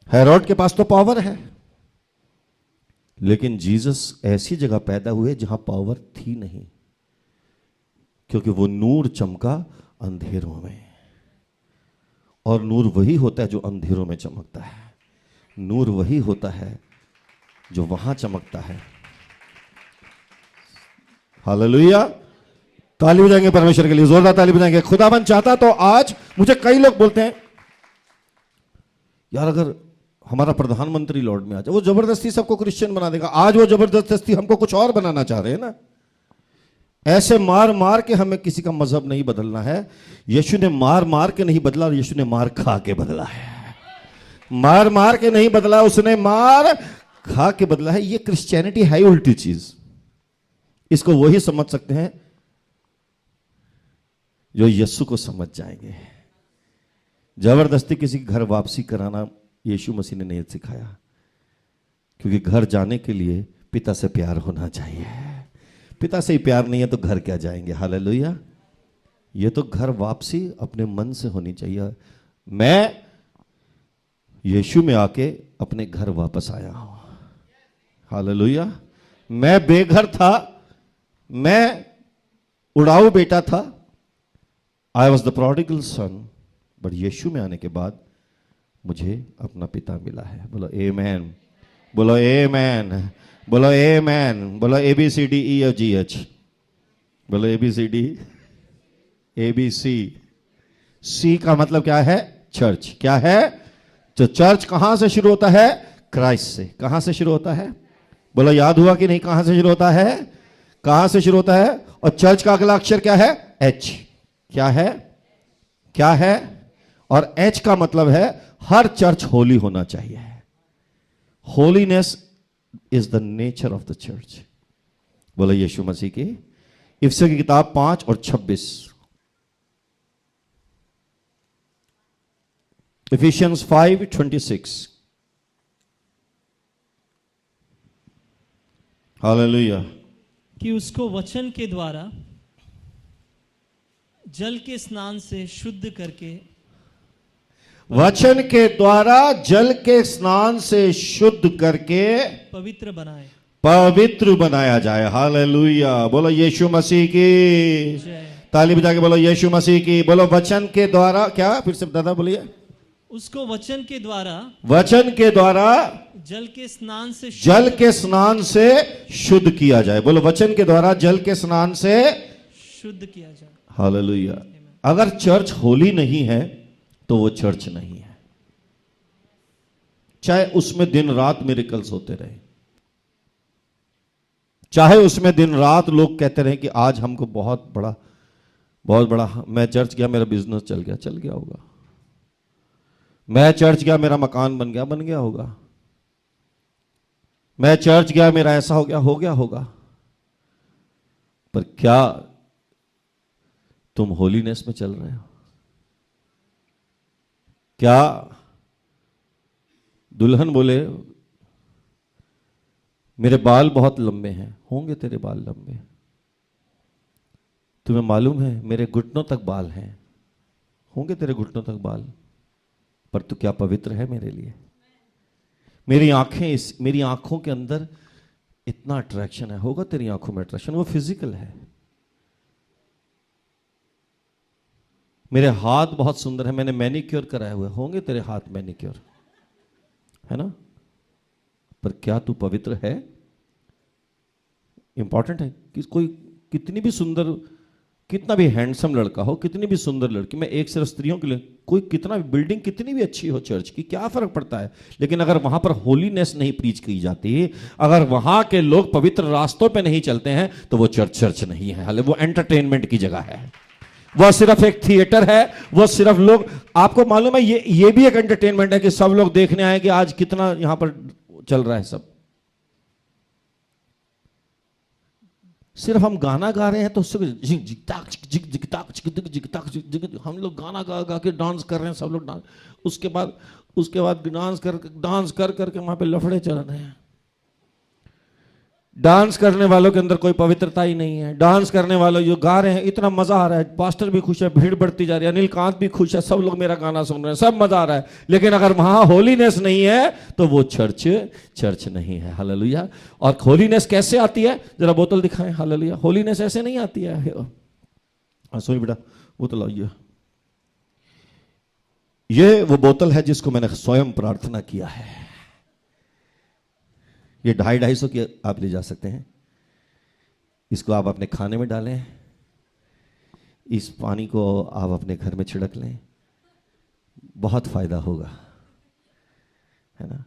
हेरोड के पास तो पावर है, लेकिन जीसस ऐसी जगह पैदा हुए जहां पावर थी नहीं, क्योंकि वो नूर चमका अंधेरों में, और नूर वही होता है जो अंधेरों में चमकता है। नूर वही होता है जो वहां चमकता है। हालेलुया, ताली बजाएंगे परमेश्वर के लिए, जोरदार ताली बजाएंगे। खुदाबंद चाहता तो आज, मुझे कई लोग बोलते हैं यार अगर हमारा प्रधानमंत्री लॉर्ड में आ जाए, वो जबरदस्ती सबको क्रिश्चियन बना देगा। आज वो जबरदस्ती हमको कुछ और बनाना चाह रहे हैं ना। ऐसे मार मार के हमें किसी का मजहब नहीं बदलना है। यीशु ने मार मार के नहीं बदला, यीशु ने मार खा के बदला है। मार मार के नहीं बदला, उसने मार खा के बदला है। ये क्रिश्चियनिटी है उल्टी चीज। इसको वही समझ सकते हैं जो यीशु को समझ जाएंगे। जबरदस्ती किसी घर वापसी कराना यीशु मसीह ने नहीं सिखाया, क्योंकि घर जाने के लिए पिता से प्यार होना चाहिए। पिता से ही प्यार नहीं है तो घर क्या जाएंगे। हालेलुया, ये तो घर वापसी अपने मन से होनी चाहिए। मैं यीशु में आके अपने घर वापस आया हूं। हालेलुया, मैं बेघर था, मैं उड़ाऊ बेटा था, I was the prodigal son, but Yeshu में आने के बाद मुझे अपना पिता मिला है। बोलो आमेन, बोलो आमेन, बोलो ए मैन, बोलो ABCDEFGH, बोलो ABC। सी का मतलब क्या है? चर्च। क्या है? तो चर्च कहां से शुरू होता है? क्राइस्ट से। कहां से शुरू होता है? बोलो याद हुआ कि नहीं? कहां से शुरू होता है? कहां से शुरू होता है? और चर्च का अगला अक्षर क्या है? H। क्या है? क्या है? और H का मतलब है हर चर्च होली होना चाहिए। Holiness is the nature of the church. बोलो यीशु मसीह की। इफिसियों की किताब 5 और 26। Ephesians 5:26। हालेलुया। कि उसको वचन के द्वारा जल के स्नान से शुद्ध करके, वचन के द्वारा जल के स्नान से शुद्ध करके पवित्र बनाए। पवित्र बनाया जाए। हालेलुया। बोलो यीशु मसीह की। जय। ताली बजा के बोलो यीशु मसीह की। बोलो वचन के द्वारा क्या? फिर से दादा बोलिए। उसको वचन के द्वारा वचन के द्वारा जल के स्नान से जल के स्नान से शुद्ध किया जाए। बोलो वचन के द्वारा जल के स्नान से शुद्ध किया जाए। हालेलुया। अगर चर्च होली नहीं है तो वो चर्च नहीं है, चाहे उसमें दिन रात मिरेकल्स होते रहे, चाहे उसमें दिन रात लोग कहते रहे कि आज हमको बहुत बड़ा मैं चर्च गया मेरा बिजनेस चल गया होगा, मैं चर्च गया मेरा मकान बन गया होगा, मैं चर्च गया मेरा ऐसा हो गया होगा। पर क्या तुम होलीनेस में चल रहे हो? क्या दुल्हन बोले मेरे बाल बहुत लंबे हैं, होंगे तेरे बाल लंबे, तुम्हें मालूम है मेरे घुटनों तक बाल हैं, होंगे तेरे घुटनों तक बाल, पर तू क्या पवित्र है मेरे लिए? मेरी आंखों के अंदर इतना अट्रैक्शन है, होगा तेरी आंखों में अट्रैक्शन, वो फिजिकल है। मेरे हाथ बहुत सुंदर है, मैंने मैनिक्योर कराए हुए, होंगे तेरे हाथ मैनिक्योर, है ना? पर क्या तू पवित्र है? इंपॉर्टेंट है कि कोई कितनी भी सुंदर, कितना भी हैंडसम लड़का हो, कितनी भी सुंदर लड़की, मैं एक सिर्फ स्त्रियों के लिए, कोई कितना भी बिल्डिंग कितनी भी अच्छी हो चर्च की, क्या फर्क पड़ता है? लेकिन अगर वहां पर होलीनेस नहीं प्रीच की जाती, अगर वहां के लोग पवित्र रास्तों पे नहीं चलते हैं, तो वो चर्च नहीं है। हाले वो एंटरटेनमेंट की जगह है, वह सिर्फ एक थिएटर है, वो सिर्फ लोग, आपको मालूम है ये भी एक एंटरटेनमेंट है कि सब लोग देखने आए कि आज कितना यहां पर चल रहा है। सब सिर्फ हम गाना गा रहे हैं तो हम लोग गाना गा के डांस कर रहे हैं, सब लोग डांस, उसके बाद डांस कर करके वहां पे लफड़े चल रहे हैं। डांस करने वालों के अंदर कोई पवित्रता ही नहीं है। डांस करने वालों जो गा रहे हैं, इतना मजा आ रहा है, पास्टर भी खुश है, भीड़ बढ़ती जा रही है, अनिल कांत भी खुश है, सब लोग मेरा गाना सुन रहे हैं, सब मजा आ रहा है। लेकिन अगर वहां होलीनेस नहीं है तो वो चर्च नहीं है। हालेलुया। और होलीनेस कैसे आती है? जरा बोतल दिखाएं। हालेलुया। होलीनेस ऐसे नहीं आती है। सुनिए बेटा, बोतल आइए। ये वो बोतल है जिसको मैंने स्वयं प्रार्थना किया है। ये 250-250 की आप ले जा सकते हैं। इसको आप अपने खाने में डालें, इस पानी को आप अपने घर में छिड़क लें, बहुत फायदा होगा, है ना?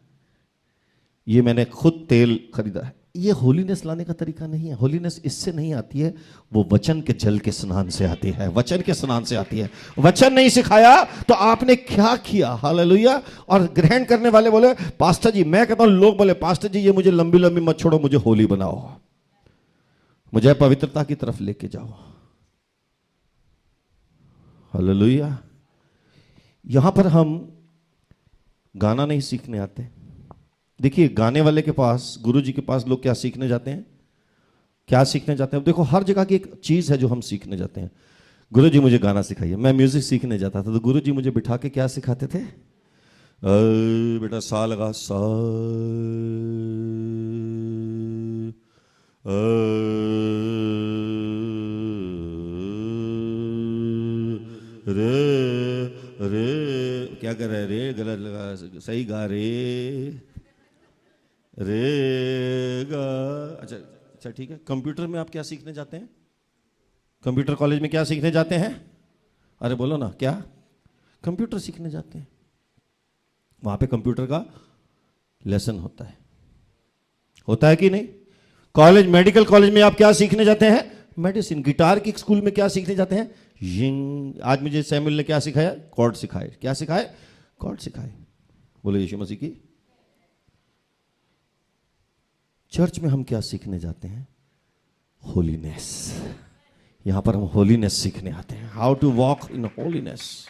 ये मैंने खुद तेल खरीदा है। ये होलीनेस लाने का तरीका नहीं है। होलीनेस इससे नहीं आती है, वो वचन के जल के स्नान से आती है, वचन के स्नान से आती है। वचन नहीं सिखाया तो आपने क्या किया? हालेलुया। और ग्रहण करने वाले बोले पास्टर जी, मैं कहता हूं, लोग बोले पास्टर जी ये मुझे लंबी लंबी मत छोड़ो, मुझे होली बनाओ, मुझे पवित्रता की तरफ लेके जाओ। हालेलुया। यहां पर हम गाना नहीं सीखने आते। देखिए, गाने वाले के पास, गुरुजी के पास लोग क्या सीखने जाते हैं? क्या सीखने जाते हैं? देखो, हर जगह की एक चीज है जो हम सीखने जाते हैं। गुरुजी मुझे गाना सिखाइए। मैं म्यूजिक सीखने जाता था तो गुरुजी मुझे बिठा के क्या सिखाते थे? बेटा सा लगा, सा रे क्या कर रहे? रे गलत लगा, सही गा रे, रे गा। अच्छा अच्छा ठीक है। कंप्यूटर में आप क्या सीखने जाते हैं? कंप्यूटर कॉलेज में क्या सीखने जाते हैं? अरे बोलो ना, क्या कंप्यूटर सीखने जाते हैं? वहां पे कंप्यूटर का लेसन होता है कि नहीं? कॉलेज, मेडिकल कॉलेज में आप क्या सीखने जाते हैं? मेडिसिन। गिटार की स्कूल में क्या सीखने जाते हैं? यिंग। आज मुझे सैमुअल ने क्या सिखाया? कॉर्ड सिखाए। क्या सिखाए? कॉर्ड सिखाए। बोलो यीशु मसीह की। चर्च में हम क्या सीखने जाते हैं? होलीनेस। यहां पर हम होलीनेस सीखने आते हैं। How to walk in holiness,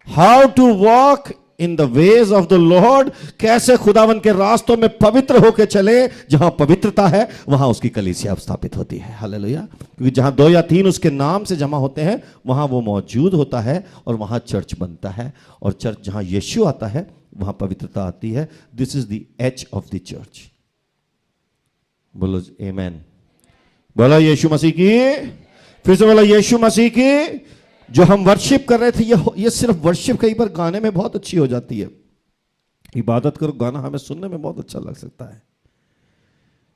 how to walk in the ways of the Lord. कैसे खुदावन के रास्तों में पवित्र होकर चले। जहां पवित्रता है वहां उसकी कलीसिया स्थापित होती है। हालेलुया। क्योंकि जहां 2 या 3 उसके नाम से जमा होते हैं वहां वो मौजूद होता है और वहां चर्च बनता है। और चर्च जहां यीशु आता है वहां पवित्रता आती है। This is the age of the church. बोलो आमेन। बोलो यीशु मसीह की। फिर से बोलो यीशु मसीह की। जो हम वर्शिप कर रहे थे, ये सिर्फ वर्शिप कई बार गाने में बहुत अच्छी हो जाती है। इबादत करो, गाना हमें सुनने में बहुत अच्छा लग सकता है,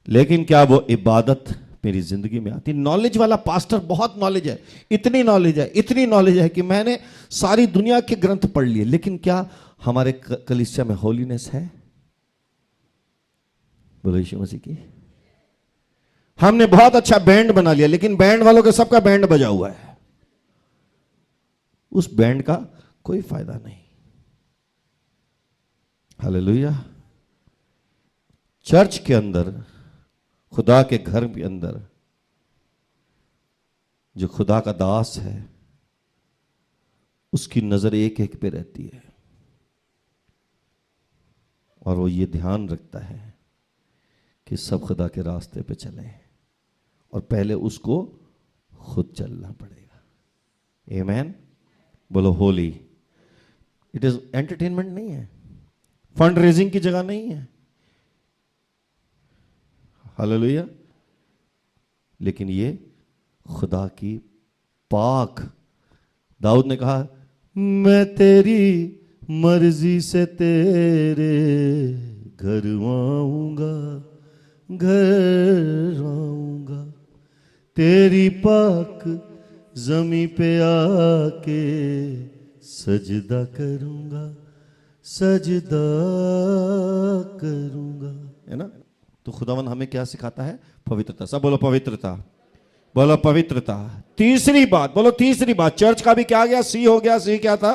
लेकिन क्या वो इबादत मेरी जिंदगी में आती? नॉलेज वाला पास्टर, बहुत नॉलेज है, इतनी नॉलेज है कि मैंने सारी दुनिया के ग्रंथ पढ़ लिए, लेकिन क्या हमारे कलीसिया में होलीनेस है? बोलो यीशु मसीह की। हमने बहुत अच्छा बैंड बना लिया, लेकिन बैंड वालों के सबका बैंड बजा हुआ है, उस बैंड का कोई फायदा नहीं। हालेलुया। चर्च के अंदर, खुदा के घर के अंदर जो खुदा का दास है उसकी नजर एक एक पे रहती है और वो ये ध्यान रखता है कि सब खुदा के रास्ते पे चले और पहले उसको खुद चलना पड़ेगा। आमेन। बोलो होली। इट इज एंटरटेनमेंट नहीं है, फंड रेजिंग की जगह नहीं है। हालेलुया। लेकिन ये खुदा की पाक, दाऊद ने कहा मैं तेरी मर्जी से तेरे घर आऊंगा, तेरी पाक जमी पे आके सजदा करूंगा, है ना? तो खुदावन हमें क्या सिखाता है? पवित्रता। सब बोलो पवित्रता। बोलो पवित्रता। तीसरी बात, बोलो तीसरी बात। चर्च का भी क्या गया? सी हो गया। सी क्या था?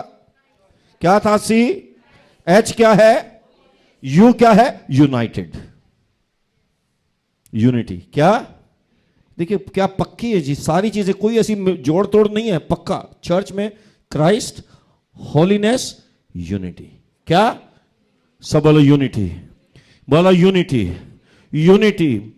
क्या था सी? एच क्या है? यू क्या है? United, unity. क्या? देखिए क्या पक्की है जी सारी चीजें, कोई ऐसी जोड़ तोड़ नहीं है, पक्का। चर्च में क्राइस्ट, होलीनेस, यूनिटी। क्या? सब बोलो यूनिटी। बोलो यूनिटी। यूनिटी।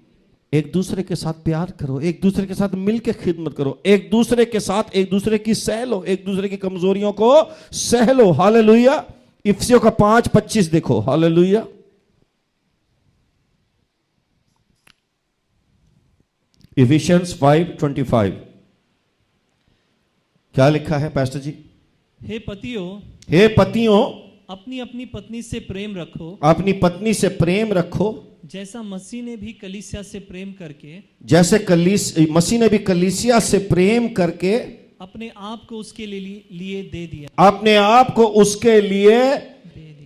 एक दूसरे के साथ प्यार करो, एक दूसरे के साथ मिलकर खिदमत करो, एक दूसरे के साथ एक दूसरे की सह लो, एक दूसरे की कमजोरियों को सह लो। हालेलुया। इफिसियों का 5:25 देखो। हालेलुया। इफिशियंस 5:25 क्या लिखा है पास्टर जी? हे पतियों, हे पतियों, अपनी अपनी पत्नी से प्रेम रखो, अपनी पत्नी से प्रेम रखो, जैसा मसीह ने भी कलीसिया से प्रेम करके, जैसे मसीह ने भी कलीसिया से प्रेम करके अपने आप को उसके लिए दे दिया। अपने आप को उसके लिए।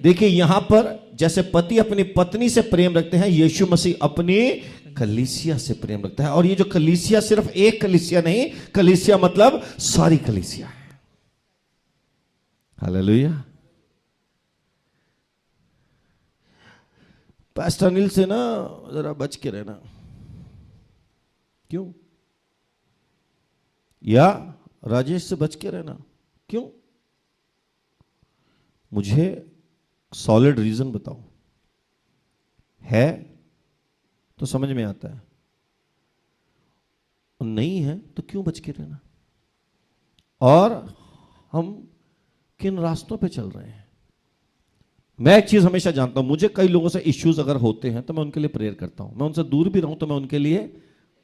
देखिए यहां पर जैसे पति अपनी पत्नी से प्रेम रखते हैं, यीशु मसीह अपनी कलीसिया से प्रेम रखता है। और ये जो कलीसिया सिर्फ एक कलीसिया नहीं, कलीसिया मतलब सारी कलीसिया है। हालेलुया। पास्टर अनिल से ना जरा बच के रहना। क्यों? या राजेश से बच के रहना। क्यों? मुझे सॉलिड रीजन बताओ, है तो समझ में आता है, और नहीं है तो क्यों बच के रहना? और हम किन रास्तों पे चल रहे हैं? मैं एक चीज हमेशा जानता हूं, मुझे कई लोगों से इश्यूज अगर होते हैं तो मैं उनके लिए प्रेयर करता हूं। मैं उनसे दूर भी रहूं तो मैं उनके लिए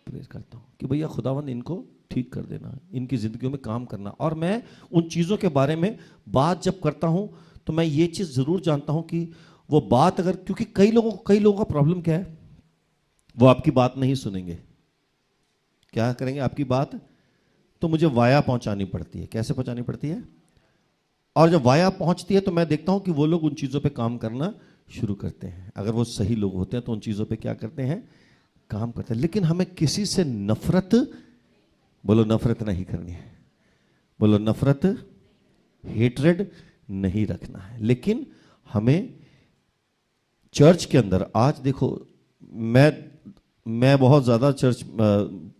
प्रेयर करता हूं कि भैया खुदावंद इनको ठीक कर देना, इनकी जिंदगियों में काम करना। और मैं उन चीजों के बारे में बात जब करता हूं तो मैं ये चीज जरूर जानता हूं कि वो बात अगर, क्योंकि कई लोगों का प्रॉब्लम क्या है, वो आपकी बात नहीं सुनेंगे। क्या करेंगे? आपकी बात तो मुझे वाया पहुंचानी पड़ती है। कैसे पहुंचानी पड़ती है? और जब वाया पहुंचती है तो मैं देखता हूं कि वो लोग उन चीजों पे काम करना शुरू करते हैं। अगर वो सही लोग होते हैं तो उन चीजों पे क्या करते हैं? काम करते हैं। लेकिन हमें किसी से नफरत, बोलो नफरत नहीं करनी है, बोलो नफरत, हेट्रेड नहीं रखना है। लेकिन हमें चर्च के अंदर, आज देखो, मैं बहुत ज़्यादा चर्च,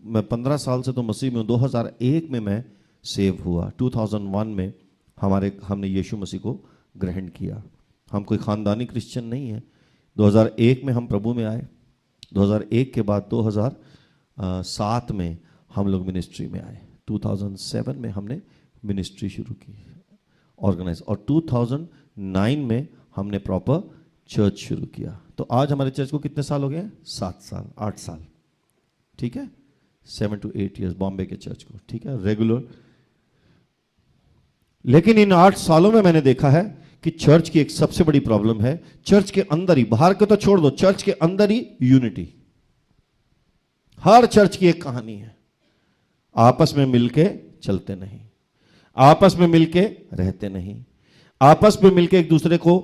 मैं 15 साल से तो मसीह में हूँ। 2001 में मैं सेव हुआ। 2001 में हमने यीशु मसीह को ग्रहण किया। हम कोई ख़ानदानी क्रिश्चियन नहीं है। 2001 में हम प्रभु में आए। 2001 के बाद 2007 में हम लोग मिनिस्ट्री में आए। 2007 में हमने मिनिस्ट्री शुरू की, ऑर्गेनाइज, और 2009 में हमने प्रॉपर चर्च शुरू किया। तो आज हमारे चर्च को कितने साल हो गए? 7 साल, 8 साल, ठीक है, 7 to 8 years बॉम्बे के चर्च को, ठीक है, रेगुलर। लेकिन इन 8 सालों में मैंने देखा है कि चर्च की एक सबसे बड़ी प्रॉब्लम है, चर्च के अंदर ही, बाहर के तो छोड़ दो, चर्च के अंदर ही यूनिटी। हर चर्च की एक कहानी है, आपस में मिलके चलते नहीं, आपस में मिलके रहते नहीं, आपस में मिलके एक दूसरे को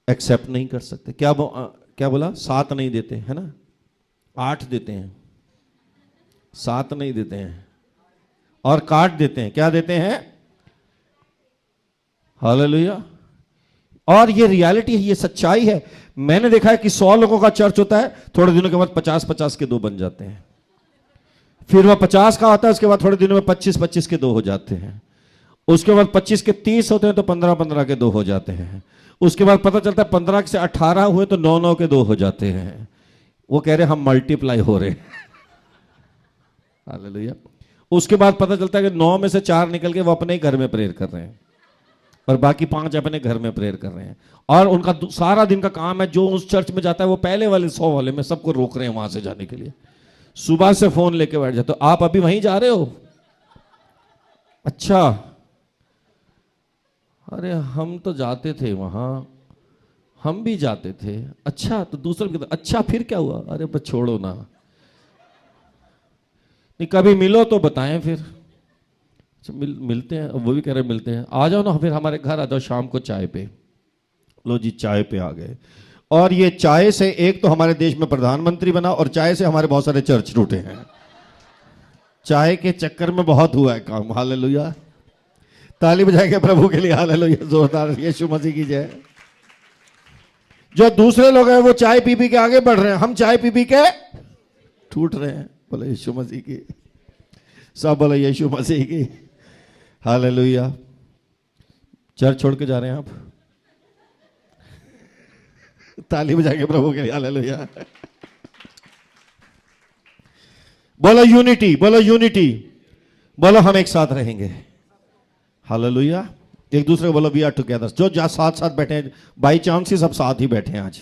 एक्सेप्ट नहीं कर सकते। क्या बोला? 7 नहीं देते, है ना, 8 देते हैं, 7 नहीं देते हैं, और काट देते हैं। क्या देते हैं? हालेलुया। और ये रियलिटी है, ये सच्चाई है। मैंने देखा है कि 100 लोगों का चर्च होता है, थोड़े दिनों के बाद 50-50 के 2 बन जाते हैं। फिर वह 50 का आता है, उसके बाद थोड़े दिनों में 25-25 के 2 हो जाते हैं। उसके बाद 25 के 30 होते हैं तो 15-15 के 2 हो जाते हैं। उसके बाद पता चलता है 15 से 18 हुए तो 9-9 के 2 हो जाते हैं। वो कह रहे हम मल्टीप्लाई हो रहे हैं। हालेलुया। उसके बाद पता चलता है कि 9 में से 4 निकल के वो अपने ही घर में प्रेयर कर रहे हैं, और बाकी 5 अपने घर में प्रेयर कर रहे हैं। और उनका सारा दिन का काम है, जो उस चर्च में जाता है वो पहले वाले 100 वाले में सबको रोक रहे हैं वहां से जाने के लिए। सुबह से फोन लेके बैठ जाते, तो आप अभी वहीं जा रहे हो? अच्छा, अरे हम तो जाते थे वहां, हम भी जाते थे। अच्छा, तो दूसरे भी, अच्छा फिर क्या हुआ? अरे बस छोड़ो ना, नहीं कभी मिलो तो बताएं फिर। मिलते हैं, वो भी कह रहे मिलते हैं, आ जाओ ना, फिर हमारे घर आ जाओ शाम को चाय पे। लो जी, चाय पे आ गए। और ये चाय से एक तो हमारे देश में प्रधानमंत्री बना, और चाय से हमारे बहुत सारे चर्च टूटे हैं। चाय के चक्कर में बहुत हुआ है काम। हालेलुया। ताली बजाएंगे प्रभु के लिए। हालेलुया, जोरदार, यीशु मसीह की जय। जो दूसरे लोग हैं वो चाय पी पी के आगे बढ़ रहे हैं, हम चाय पी पी के टूट रहे हैं। बोले यीशु मसीह की, सब बोले यीशु मसीह की। हालेलुया। चर्च छोड़ के जा रहे हैं आप? ताली बजाएंगे प्रभु के लिए। हालेलुया। बोलो यूनिटी, बोलो यूनिटी, बोलो हम एक साथ रहेंगे। हालेलुया। एक दूसरे को बोलो वी आर टुगेदर। जो साथ साथ बैठे हैं, बाई चांस ही सब साथ ही बैठे हैं आज,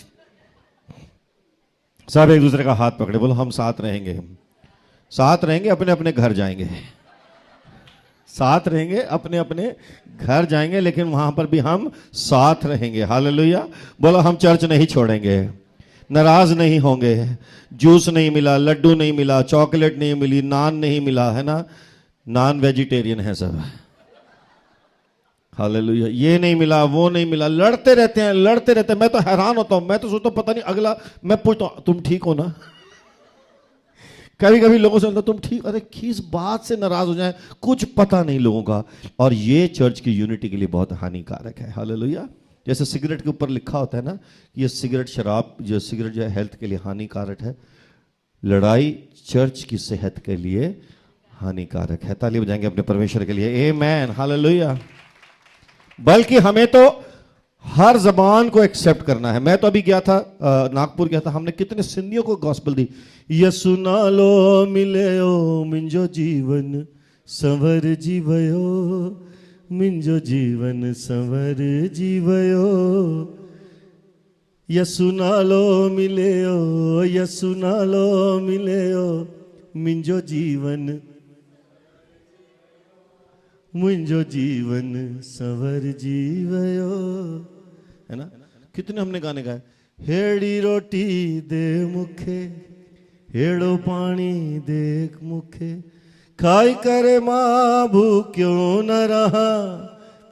सब एक दूसरे का हाथ पकड़े, बोलो हम साथ रहेंगे, साथ रहेंगे, अपने अपने घर जाएंगे, साथ रहेंगे, अपने अपने घर जाएंगे, लेकिन वहां पर भी हम साथ रहेंगे। हालेलुया। बोलो हम चर्च नहीं छोड़ेंगे, नाराज नहीं होंगे। जूस नहीं मिला, लड्डू नहीं मिला, चॉकलेट नहीं मिली, नान नहीं मिला, है ना, नान वेजिटेरियन है सब। हालेलुया। ये नहीं मिला, वो नहीं मिला, लड़ते रहते हैं, लड़ते रहते हैं। मैं तो हैरान होता हूं, मैं तो सोचता हूं पता नहीं अगला, मैं पूछता हूं तुम ठीक हो ना? कभी कभी लोगों से बोलता तुम ठीक, अरे किस बात से नाराज हो जाए, कुछ पता नहीं लोगों का। और ये चर्च की यूनिटी के लिए बहुत हानिकारक है। हालेलुया। जैसे सिगरेट के ऊपर लिखा होता है ना, ये सिगरेट, शराब, जो सिगरेट जो है हेल्थ के लिए हानिकारक है, लड़ाई चर्च की सेहत के लिए हानिकारक है। ताली बजाएंगे अपने परमेश्वर के लिए। आमेन। हालेलुया। बल्कि हमें तो हर जबान को एक्सेप्ट करना है। मैं तो अभी गया था, नागपुर गया था, हमने कितने सिंधियों को गॉस्पेल दी। यसु नालो मिलयो मिंजो जीवन संवर जीवयो, मिंजो जीवन संवर जीवयो। यसु नालो मिलयो, यसु नालो मिलयो, मिंजो जीवन। मुंहिंजो जीवन संवर जीवयो, है ना। कितने हमने गाने गाए, हेड़ी रोटी दे मुखे, हेड़ो पानी देख मुखे, खाई करे मां भूख्यो न रहा,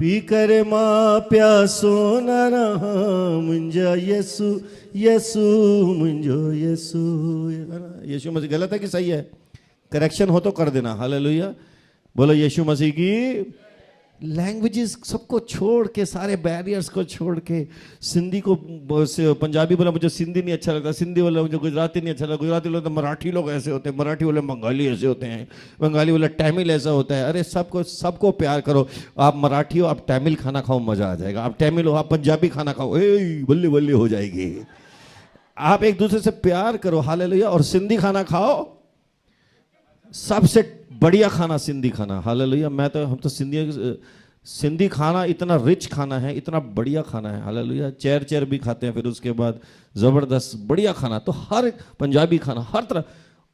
पी करे मां प्यासो न रहा, मुंहिंजा यसु यसु मुंहिंजो यसु। यीशु मसीह गलत है कि सही है? करेक्शन हो तो कर देना। हालेलुया, बोलो यीशु मसीह की। लैंग्वेजेस सबको छोड़ के, सारे बैरियर्स को छोड़ के, सिंधी को पंजाबी बोला मुझे सिंधी नहीं अच्छा लगता, सिंधी बोला मुझे गुजराती नहीं अच्छा लगता, गुजराती बोला तो मराठी लोग ऐसे होते हैं, मराठी बोले बंगाली ऐसे होते हैं, बंगाली बोला तमिल ऐसा होता है। अरे सबको प्यार करो। आप मराठी हो, आप तमिल खाना खाओ, मजा आ जाएगा। आप तमिल हो, आप पंजाबी खाना खाओ, बल्ले बल्ले हो जाएगी। आप एक दूसरे से प्यार करो। हालेलुया। और सिंधी खाना खाओ, सबसे बढ़िया खाना सिंधी खाना। हालेलुया। हम तो सिंधी खाना इतना रिच खाना है, इतना बढ़िया खाना है। हालेलुया। चेर भी खाते हैं, फिर उसके बाद जबरदस्त बढ़िया खाना। तो हर पंजाबी खाना हर तरह।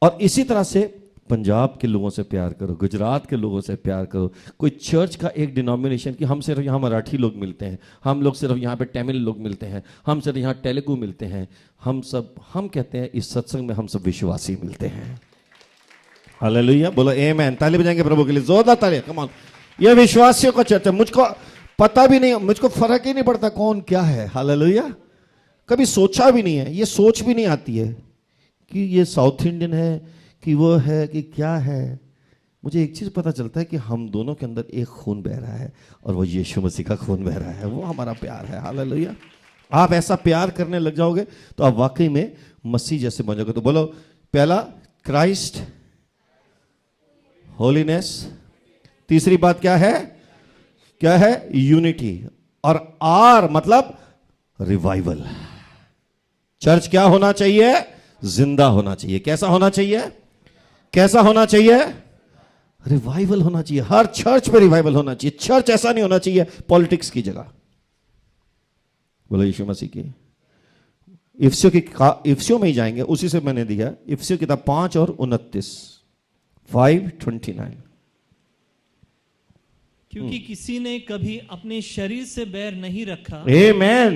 और इसी तरह से पंजाब के लोगों से प्यार करो, गुजरात के लोगों से प्यार करो। कोई चर्च का एक डिनोमिनेशन कि हम सिर्फ यहाँ मराठी लोग मिलते हैं, हम लोग सिर्फ यहाँ पे तमिल लोग मिलते हैं, हम सिर्फ यहाँ तेलुगु मिलते हैं, हम कहते हैं इस सत्संग में हम सब विश्वासी मिलते हैं। हालेलुया, बोलो आमीन। ताली बजाएंगे प्रभु के लिए, जोरदार ताली। Come on. ये विश्वासियों का चर्च है। मुझको पता भी नहीं, मुझको फर्क ही नहीं पड़ता कौन क्या है। हालेलुया। कभी सोचा भी नहीं है, ये सोच भी नहीं आती है कि ये साउथ इंडियन है कि वो है कि क्या है। मुझे एक चीज पता चलता है कि हम दोनों के अंदर एक खून बह रहा है, और वो यीशु मसीह का खून बह रहा है। वो हमारा प्यार है। हालेलुया। आप ऐसा प्यार करने लग जाओगे तो आप वाकई में मसीह जैसे बन जाओगे। तो बोलो, पहला क्राइस्ट, होलीनेस। तीसरी बात क्या है? क्या है? यूनिटी। और आर मतलब रिवाइवल। चर्च क्या होना चाहिए? जिंदा होना चाहिए। कैसा होना चाहिए? कैसा होना चाहिए? रिवाइवल होना चाहिए। हर चर्च में रिवाइवल होना चाहिए। चर्च ऐसा नहीं होना चाहिए पॉलिटिक्स की जगह। बोलो यीशु मसीह की। इफ्सियों में ही जाएंगे, उसी से मैंने दिया। इफ्सियों किताब 5 और 29, 5:29। क्योंकि किसी ने कभी अपने शरीर से बैर नहीं रखा, आमीन,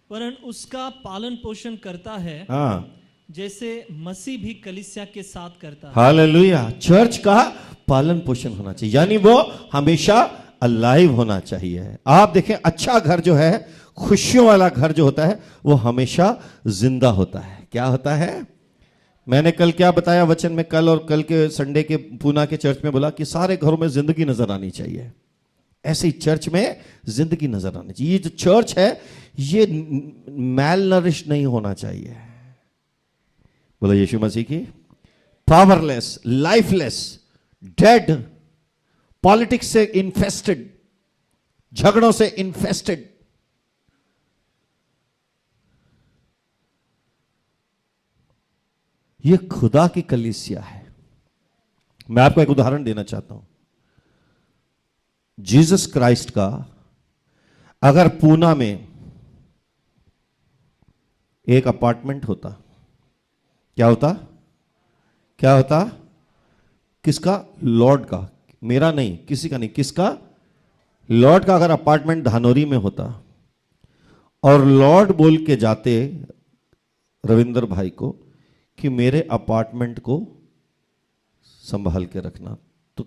वरन उसका पालन पोषण करता है, हाँ, जैसे मसीह भी कलीसिया के साथ करता है। हालेलुया। चर्च का पालन पोषण होना चाहिए, यानी वो हमेशा अलाइव होना चाहिए। आप देखें, अच्छा घर जो है, खुशियों वाला घर जो होता है, वो हमेशा जिंदा होता है। क्या होता है? मैंने कल क्या बताया वचन में, कल और कल के संडे के पूना के चर्च में बोला कि सारे घरों में जिंदगी नजर आनी चाहिए। ऐसे ही चर्च में जिंदगी नजर आनी चाहिए। ये जो चर्च है, ये मैल नरिश नहीं होना चाहिए। बोलो यीशु मसीह की। पावरलेस, लाइफलेस, डेड, पॉलिटिक्स से इन्फेस्टेड, झगड़ों से इन्फेस्टेड। ये खुदा की कलीसिया है। मैं आपको एक उदाहरण देना चाहता हूं। जीसस क्राइस्ट का अगर पूना में एक अपार्टमेंट होता, क्या होता? क्या होता? किसका? लॉर्ड का। मेरा नहीं, किसी का नहीं, किसका? लॉर्ड का। अगर अपार्टमेंट धानोरी में होता और लॉर्ड बोल के जाते रविंदर भाई को कि मेरे अपार्टमेंट को संभाल के रखना, तो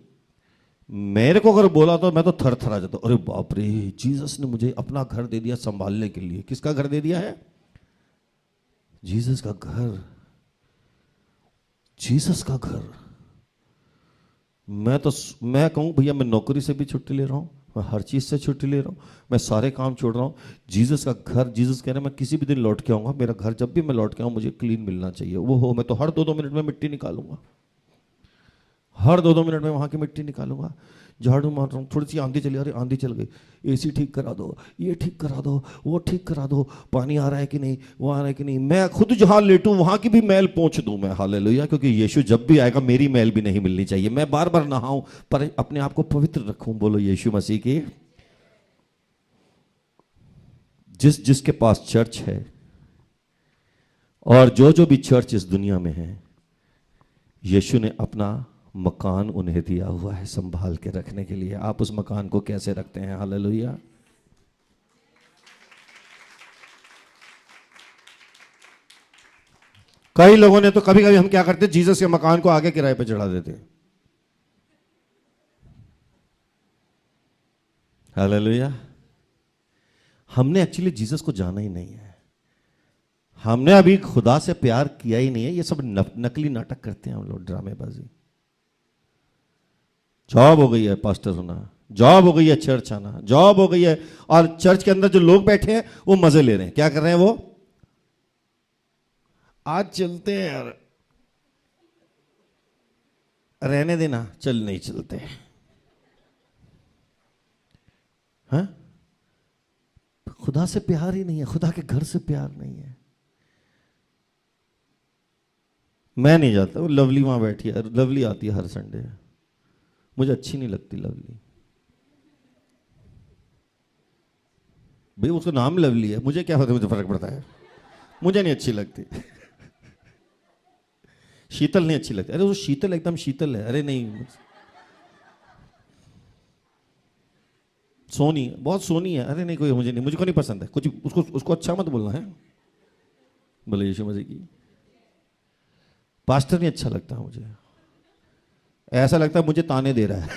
मेरे को अगर बोला तो मैं तो थर थरा जाता। अरे बाप रे, जीसस ने मुझे अपना घर दे दिया संभालने के लिए। किसका घर दे दिया है? जीसस का घर। जीसस का घर। मैं कहूं भैया, मैं नौकरी से भी छुट्टी ले रहा हूं, मैं हर चीज से छुट्टी ले रहा हूं, मैं सारे काम छोड़ रहा हूं। जीसस का घर। जीसस कह रहे हैं मैं किसी भी दिन लौट के आऊंगा, मेरा घर जब भी मैं लौट के आऊं मुझे क्लीन मिलना चाहिए। वो हो, मैं तो हर 2-2 मिनट में मिट्टी निकालूंगा, हर 2-2 मिनट में वहां की मिट्टी निकालूंगा। झाड़ू मार रहा हूँ, थोड़ी सी आंधी चली, अरे आंधी चल गई, एसी ठीक करा दो, ये ठीक करा दो, वो ठीक करा दो, पानी आ रहा है कि नहीं, वो आ रहा है कि नहीं। मैं खुद जहां लेटूं वहां की भी मैल पहुंच दूं मैं। हालेलुया। क्योंकि यीशु जब भी आएगा मेरी मैल भी नहीं मिलनी चाहिए। मैं बार बार नहाऊं पर अपने आप को पवित्र रखूं। बोलो यीशु मसीह की। जिसके पास चर्च है, और जो भी चर्च इस दुनिया में है, यीशु ने अपना मकान उन्हें दिया हुआ है संभाल के रखने के लिए। आप उस मकान को कैसे रखते हैं? हालेलुया। कई लोगों ने तो कभी कभी हम क्या करते हैं, जीसस के मकान को आगे किराए पे चढ़ा देते हैं। हालेलुया। हमने एक्चुअली जीसस को जाना ही नहीं है, हमने अभी खुदा से प्यार किया ही नहीं है। ये सब नकली नाटक करते हैं हम लोग, ड्रामेबाजी। जॉब हो गई है पास्टर होना, जॉब हो गई है चर्च आना, जॉब हो गई है, और चर्च के अंदर जो लोग बैठे हैं वो मजे ले रहे हैं। क्या कर रहे हैं वो? आज चलते हैं यार, रहने देना, चल नहीं चलते। हाँ, खुदा से प्यार ही नहीं है, खुदा के घर से प्यार नहीं है। मैं नहीं जाता, वो लवली वहां बैठी है, लवली आती है हर संडे, मुझे अच्छी नहीं लगती लवली। भाई उसका नाम लवली है, मुझे क्या होता है, मुझे फर्क पड़ता है, मुझे नहीं अच्छी लगती। शीतल नहीं अच्छी लगती, अरे वो शीतल एकदम शीतल है, अरे नहीं। सोनी बहुत सोनी है, अरे नहीं कोई मुझे नहीं, मुझको नहीं पसंद है कुछ, उसको अच्छा मत बोलना है। बोले यीशु मसीह की। पास्टर नहीं अच्छा लगता मुझे, ऐसा लगता है मुझे ताने दे रहा है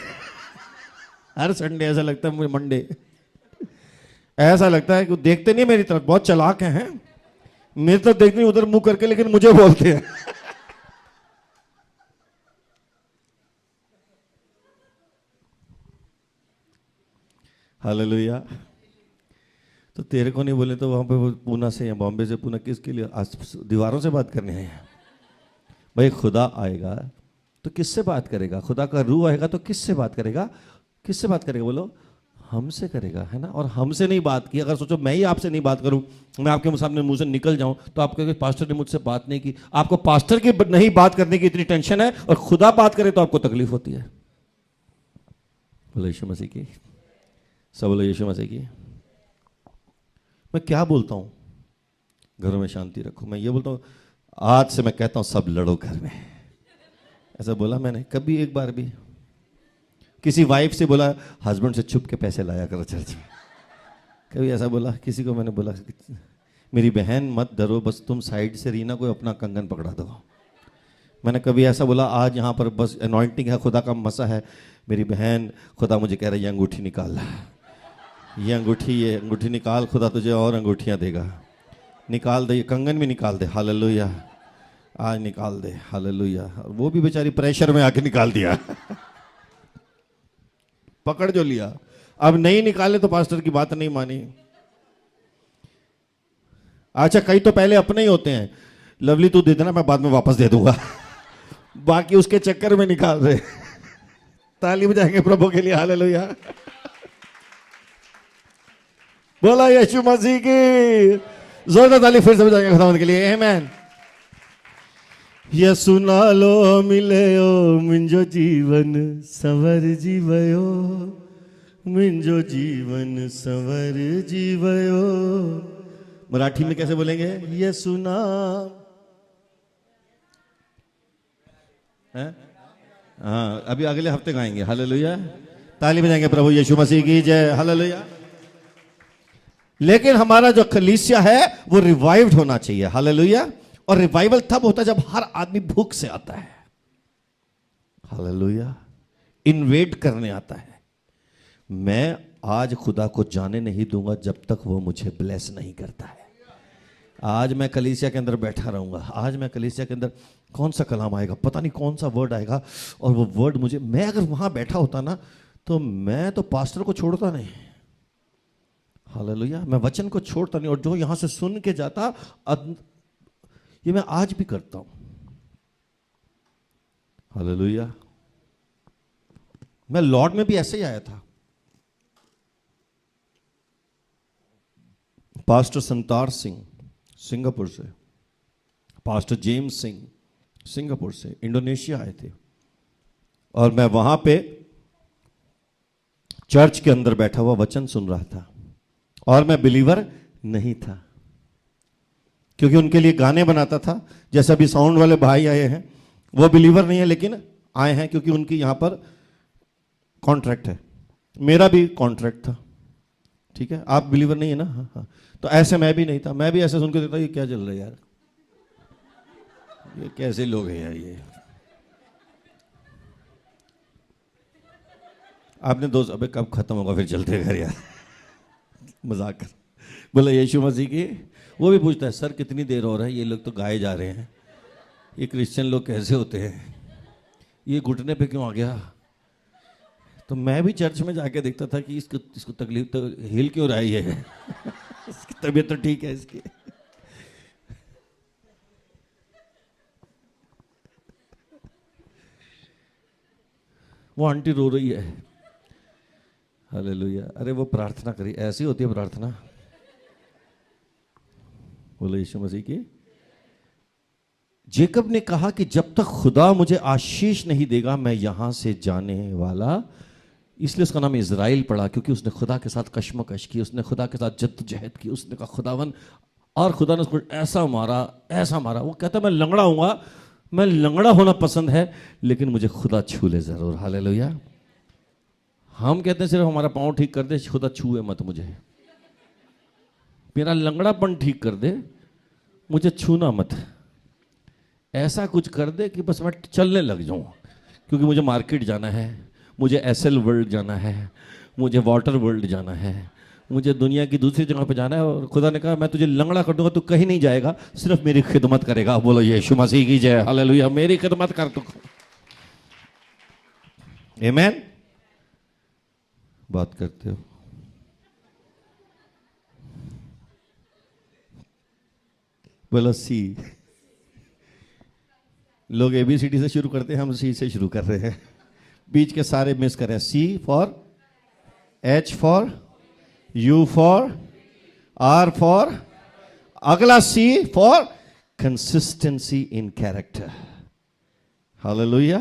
हर संडे ऐसा लगता है मुझे, मंडे ऐसा लगता है कि देखते नहीं मेरी तरफ, बहुत चालाक हैं, मेरी तरफ देखते नहीं, उधर मुंह करके, लेकिन मुझे बोलते हैं हालेलुया। तो तेरे को नहीं बोले तो वहां पे वो पूना से या बॉम्बे से, पूना किसके लिए दीवारों से बात करने आए हैं? भाई खुदा आएगा तो किससे बात करेगा? खुदा का रूह आएगा तो किससे बात करेगा? किससे बात करेगा बोलो? हमसे करेगा, है ना। और हमसे नहीं बात की, अगर सोचो मैं ही आपसे नहीं बात करूं, मैं आपके सामने मुंह से निकल जाऊं, तो आप कहोगे पास्टर ने मुझसे बात नहीं की। आपको पास्टर की नहीं बात करने की इतनी टेंशन है, और खुदा बात करे तो आपको तकलीफ होती है। बोलो यीशु मसीह की, सब बोलो यीशु मसीह की। मैं क्या बोलता हूं? घरों में शांति रखो। मैं ये बोलता हूं, आज से मैं कहता हूं सब लड़ो घर में। ऐसा बोला मैंने कभी एक बार भी? किसी वाइफ से बोला हस्बैंड से छुप के पैसे लाया करो चर्च में? कभी ऐसा बोला किसी को? मैंने बोला मेरी बहन मत डरो, बस तुम साइड से रीना को अपना कंगन पकड़ा दो। मैंने कभी ऐसा बोला आज यहाँ पर बस अनॉइंटिंग है, खुदा का मसा है, मेरी बहन खुदा मुझे कह रहा है ये अंगूठी निकाल, ये अंगूठी निकाल, खुदा तुझे और अंगूठियाँ देगा, निकाल दे, ये कंगन भी निकाल दे, हालेलुया, आज निकाल दे, हालेलुया। वो भी बेचारी प्रेशर में आके निकाल दिया पकड़ जो लिया। अब नहीं निकाले तो पास्टर की बात नहीं मानी। अच्छा, कई तो पहले अपने ही होते हैं, लवली तू दे देना मैं बाद में वापस दे दूंगा बाकी उसके चक्कर में निकाल रहे। ताली बजाएंगे प्रभु के लिए, हालेलुया। बोला यीशु मसीह की, जोरदार ताली फिर से बजाएंगे खुदावंद के लिए, आमीन। यसु नालो मिलयो मुंजो जीवन संवर जीवयो, मुंजो जीवन संवर जीवयो। मराठी में कैसे बोलेंगे? यसु नाम, हाँ अभी अगले हफ्ते गाएंगे, हालेलुया। ताली बजाएंगे प्रभु यीशु मसीह की जय, हालेलुया। लेकिन हमारा जो कलीसिया है वो रिवाइव्ड होना चाहिए, हालेलुया। और रिवाइवल तब होता है जब हर आदमी भूख से आता है, हालेलुया, इन्वेट करने आता है। मैं आज खुदा को जाने नहीं दूंगा जब तक वो मुझे ब्लेस नहीं करता है। आज मैं कलीसिया के अंदर बैठा रहूंगा, आज मैं कलीसिया के अंदर कौन सा कलाम आएगा, पता नहीं कौन सा वर्ड आएगा, और वो वर्ड मुझे, मैं अगर वहां बैठा होता ना तो मैं तो पास्टर को छोड़ता नहीं, हालेलुया, मैं वचन को छोड़ता नहीं, और जो यहां से सुन के जाता, ये मैं आज भी करता हूं, हालेलुया। मैं लॉर्ड में भी ऐसे ही आया था। पास्टर संतार सिंह सिंगापुर से, पास्टर जेम्स सिंह सिंगापुर से, इंडोनेशिया आए थे, और मैं वहां पे चर्च के अंदर बैठा हुआ वचन सुन रहा था, और मैं बिलीवर नहीं था, क्योंकि उनके लिए गाने बनाता था। जैसे अभी साउंड वाले भाई आए हैं, वो बिलीवर नहीं है, लेकिन आए हैं क्योंकि उनकी यहां पर कॉन्ट्रैक्ट है, मेरा भी कॉन्ट्रैक्ट था, ठीक है। आप बिलीवर नहीं है ना? हाँ हाँ। तो ऐसे मैं भी नहीं था, मैं भी ऐसे सुन के देखता ये क्या चल रहा है यार, ये कैसे लोग हैं यार ये। आपने दोस्त अबे कब खत्म होगा फिर चलते घर यार, मजाक कर। बोला यीशु मसीह की। वो भी पूछता है सर कितनी देर हो रहा है, ये लोग तो गाए जा रहे हैं, ये क्रिश्चियन लोग कैसे होते हैं, ये घुटने पे क्यों आ गया। तो मैं भी चर्च में जाके देखता था कि इसको तकलीफ तो हिल क्यों रही है इसकी तबीयत तो ठीक है इसकी। वो आंटी रो रही है, हालेलुया। अरे वो प्रार्थना करी, ऐसी होती है प्रार्थना। बोलो यीशु मसीह की। जेकब ने कहा कि जब तक खुदा मुझे आशीष नहीं देगा मैं यहां से जाने वाला, इसलिए उसका नाम इज़राइल पड़ा, क्योंकि उसने खुदा के साथ कश्मकश की, उसने खुदा के साथ जद्दोजहद की। उसने कहा खुदावन, और खुदा ने उसको ऐसा मारा। वो कहता मैं लंगड़ा हूंगा, मैं लंगड़ा होना पसंद है, लेकिन मुझे खुदा छू ले जरूर। हालेलुया। हम कहते हैं सिर्फ हमारा पाँव ठीक कर दे, खुदा छूए मत मुझे, मेरा लंगड़ापन ठीक कर दे, मुझे छूना मत। ऐसा कुछ कर दे कि बस मैं चलने लग जाऊं, क्योंकि मुझे मार्केट जाना है, मुझे एसएल वर्ल्ड जाना है, मुझे वाटर वर्ल्ड जाना है, मुझे दुनिया की दूसरी जगह पे जाना है। और खुदा ने कहा मैं तुझे लंगड़ा कर दूंगा, तू कहीं नहीं जाएगा, सिर्फ मेरी खिदमत करेगा। बोलो यीशु मसीह की जय, हालेलुया। मेरी खिदमत कर तू। आमीन। बात करते हो बोलो सी। लोग ABCD से शुरू करते हैं, हम सी से शुरू कर रहे हैं, बीच के सारे मिस कर रहे हैं। C for, H for, U for, R for, अगला C for consistency in character. Hallelujah.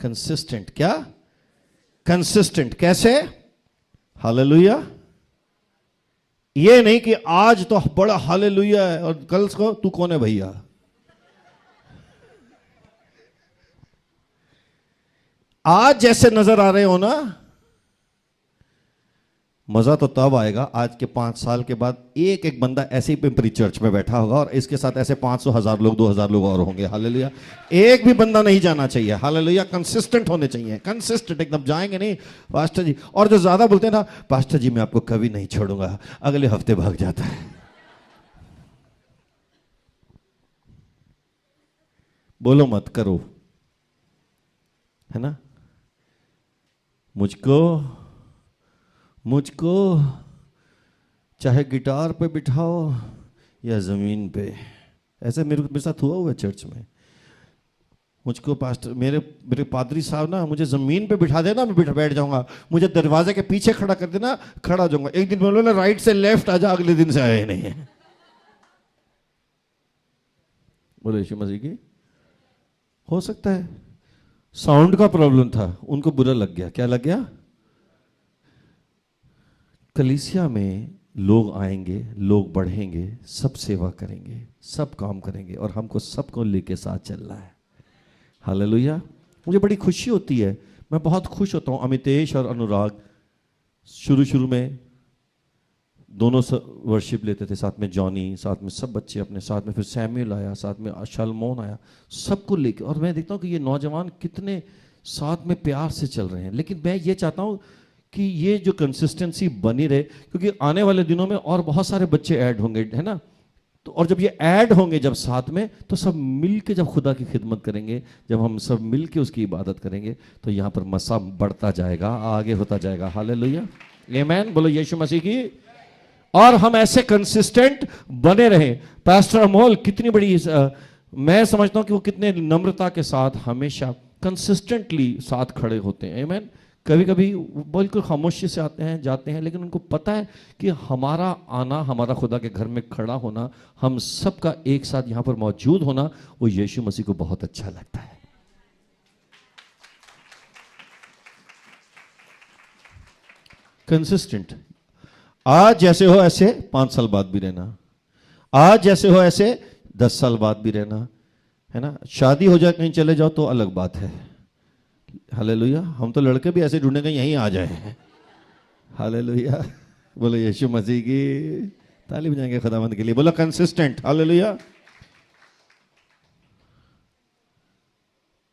Consistent, क्या कंसिस्टेंट कैसे? हालेलुया। ये नहीं कि आज तो बड़ा हालेलुया है और कल को तू कौन है भैया। आज जैसे नजर आ रहे हो ना, मजा तो तब आएगा आज के 5 साल के बाद एक एक बंदा ऐसे ही पिंपरी चर्च में बैठा होगा और इसके साथ ऐसे 500, 1000 लोग, 2000 लोग और होंगे। हालेलुया। एक भी बंदा नहीं जाना चाहिए। हालेलुया। कंसिस्टेंट होने चाहिए, कंसिस्टेंट एकदम। जाएंगे नहीं पास्टर जी, और जो ज्यादा बोलते हैं ना पास्टर जी मैं आपको कभी नहीं छोड़ूंगा, अगले हफ्ते भाग जाता है। बोलो मत करो, है ना। मुझको चाहे गिटार पे बिठाओ या जमीन पे, ऐसे मेरे साथ हुआ है चर्च में। मुझको पास्टर मेरे पादरी साहब ना मुझे जमीन पे बिठा देना, मैं बैठ जाऊंगा, मुझे दरवाजे के पीछे खड़ा कर देना, खड़ा हो जाऊंगा। एक दिन बोलो ना राइट से लेफ्ट आ जा, अगले दिन से आए नहीं है। बोलो यीशु मसीह की। हो सकता है साउंड का प्रॉब्लम था, उनको बुरा लग गया। क्या लग गया? कलीसिया में लोग आएंगे, लोग बढ़ेंगे, सब सेवा करेंगे, सब काम करेंगे, और हमको सबको लेके साथ चलना है। हालेलुया। मुझे बड़ी खुशी होती है, मैं बहुत खुश होता हूँ। अमितेश और अनुराग शुरू में दोनों वर्शिप लेते थे, साथ में जॉनी, साथ में सब बच्चे अपने साथ में, फिर सैमुअल आया, साथ में शलमोन आया, सबको लेके। और मैं देखता हूँ कि ये नौजवान कितने साथ में प्यार से चल रहे हैं। लेकिन मैं ये चाहता हूँ कि ये जो कंसिस्टेंसी बनी रहे, क्योंकि आने वाले दिनों में और बहुत सारे बच्चे ऐड होंगे, है ना। तो और जब ये ऐड होंगे जब साथ में, तो सब मिल के जब खुदा की खिदमत करेंगे, जब हम सब मिल के उसकी इबादत करेंगे, तो यहाँ पर मसा बढ़ता जाएगा, आगे होता जाएगा। हालेलुया। आमीन। बोलो यीशु मसीह की। और हम ऐसे कंसिस्टेंट बने रहें। पास्टर अमोल कितनी बड़ी मैं समझता हूं कि वो कितने नम्रता के साथ हमेशा कंसिस्टेंटली साथ खड़े होते हैं। आमीन। कभी कभी बिल्कुल खामोशी से आते हैं, जाते हैं, लेकिन उनको पता है कि हमारा आना, हमारा खुदा के घर में खड़ा होना, हम सबका एक साथ यहां पर मौजूद होना, वो यीशु मसीह को बहुत अच्छा लगता है। कंसिस्टेंट। आज जैसे हो ऐसे 5 साल बाद भी रहना, आज जैसे हो ऐसे 10 साल बाद भी रहना, है ना। शादी हो जाए, कहीं चले जाओ तो अलग बात है, हालेलुया। हम तो लड़के भी ऐसे ढूंढेंगे यहीं आ जाए। हालेलुया। बोलो यीशु मसीह की ताली बजाएंगे खुदावंद के लिए। बोलो कंसिस्टेंट। हालेलुया।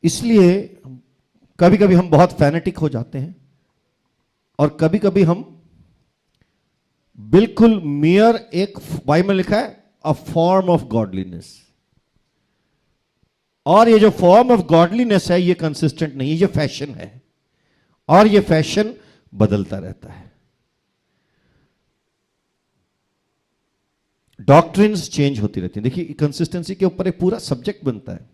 इसलिए कभी कभी हम बहुत फैनेटिक हो जाते हैं और कभी कभी हम बिल्कुल मियर, एक बाइबल में लिखा है अ फॉर्म ऑफ गॉडलीनेस, और ये जो फॉर्म ऑफ गॉडलीनेस है ये कंसिस्टेंट नहीं है, ये फैशन है, और ये फैशन बदलता रहता है। डॉक्ट्रिन्स चेंज होती रहती हैं। देखिए कंसिस्टेंसी के ऊपर एक पूरा सब्जेक्ट बनता है।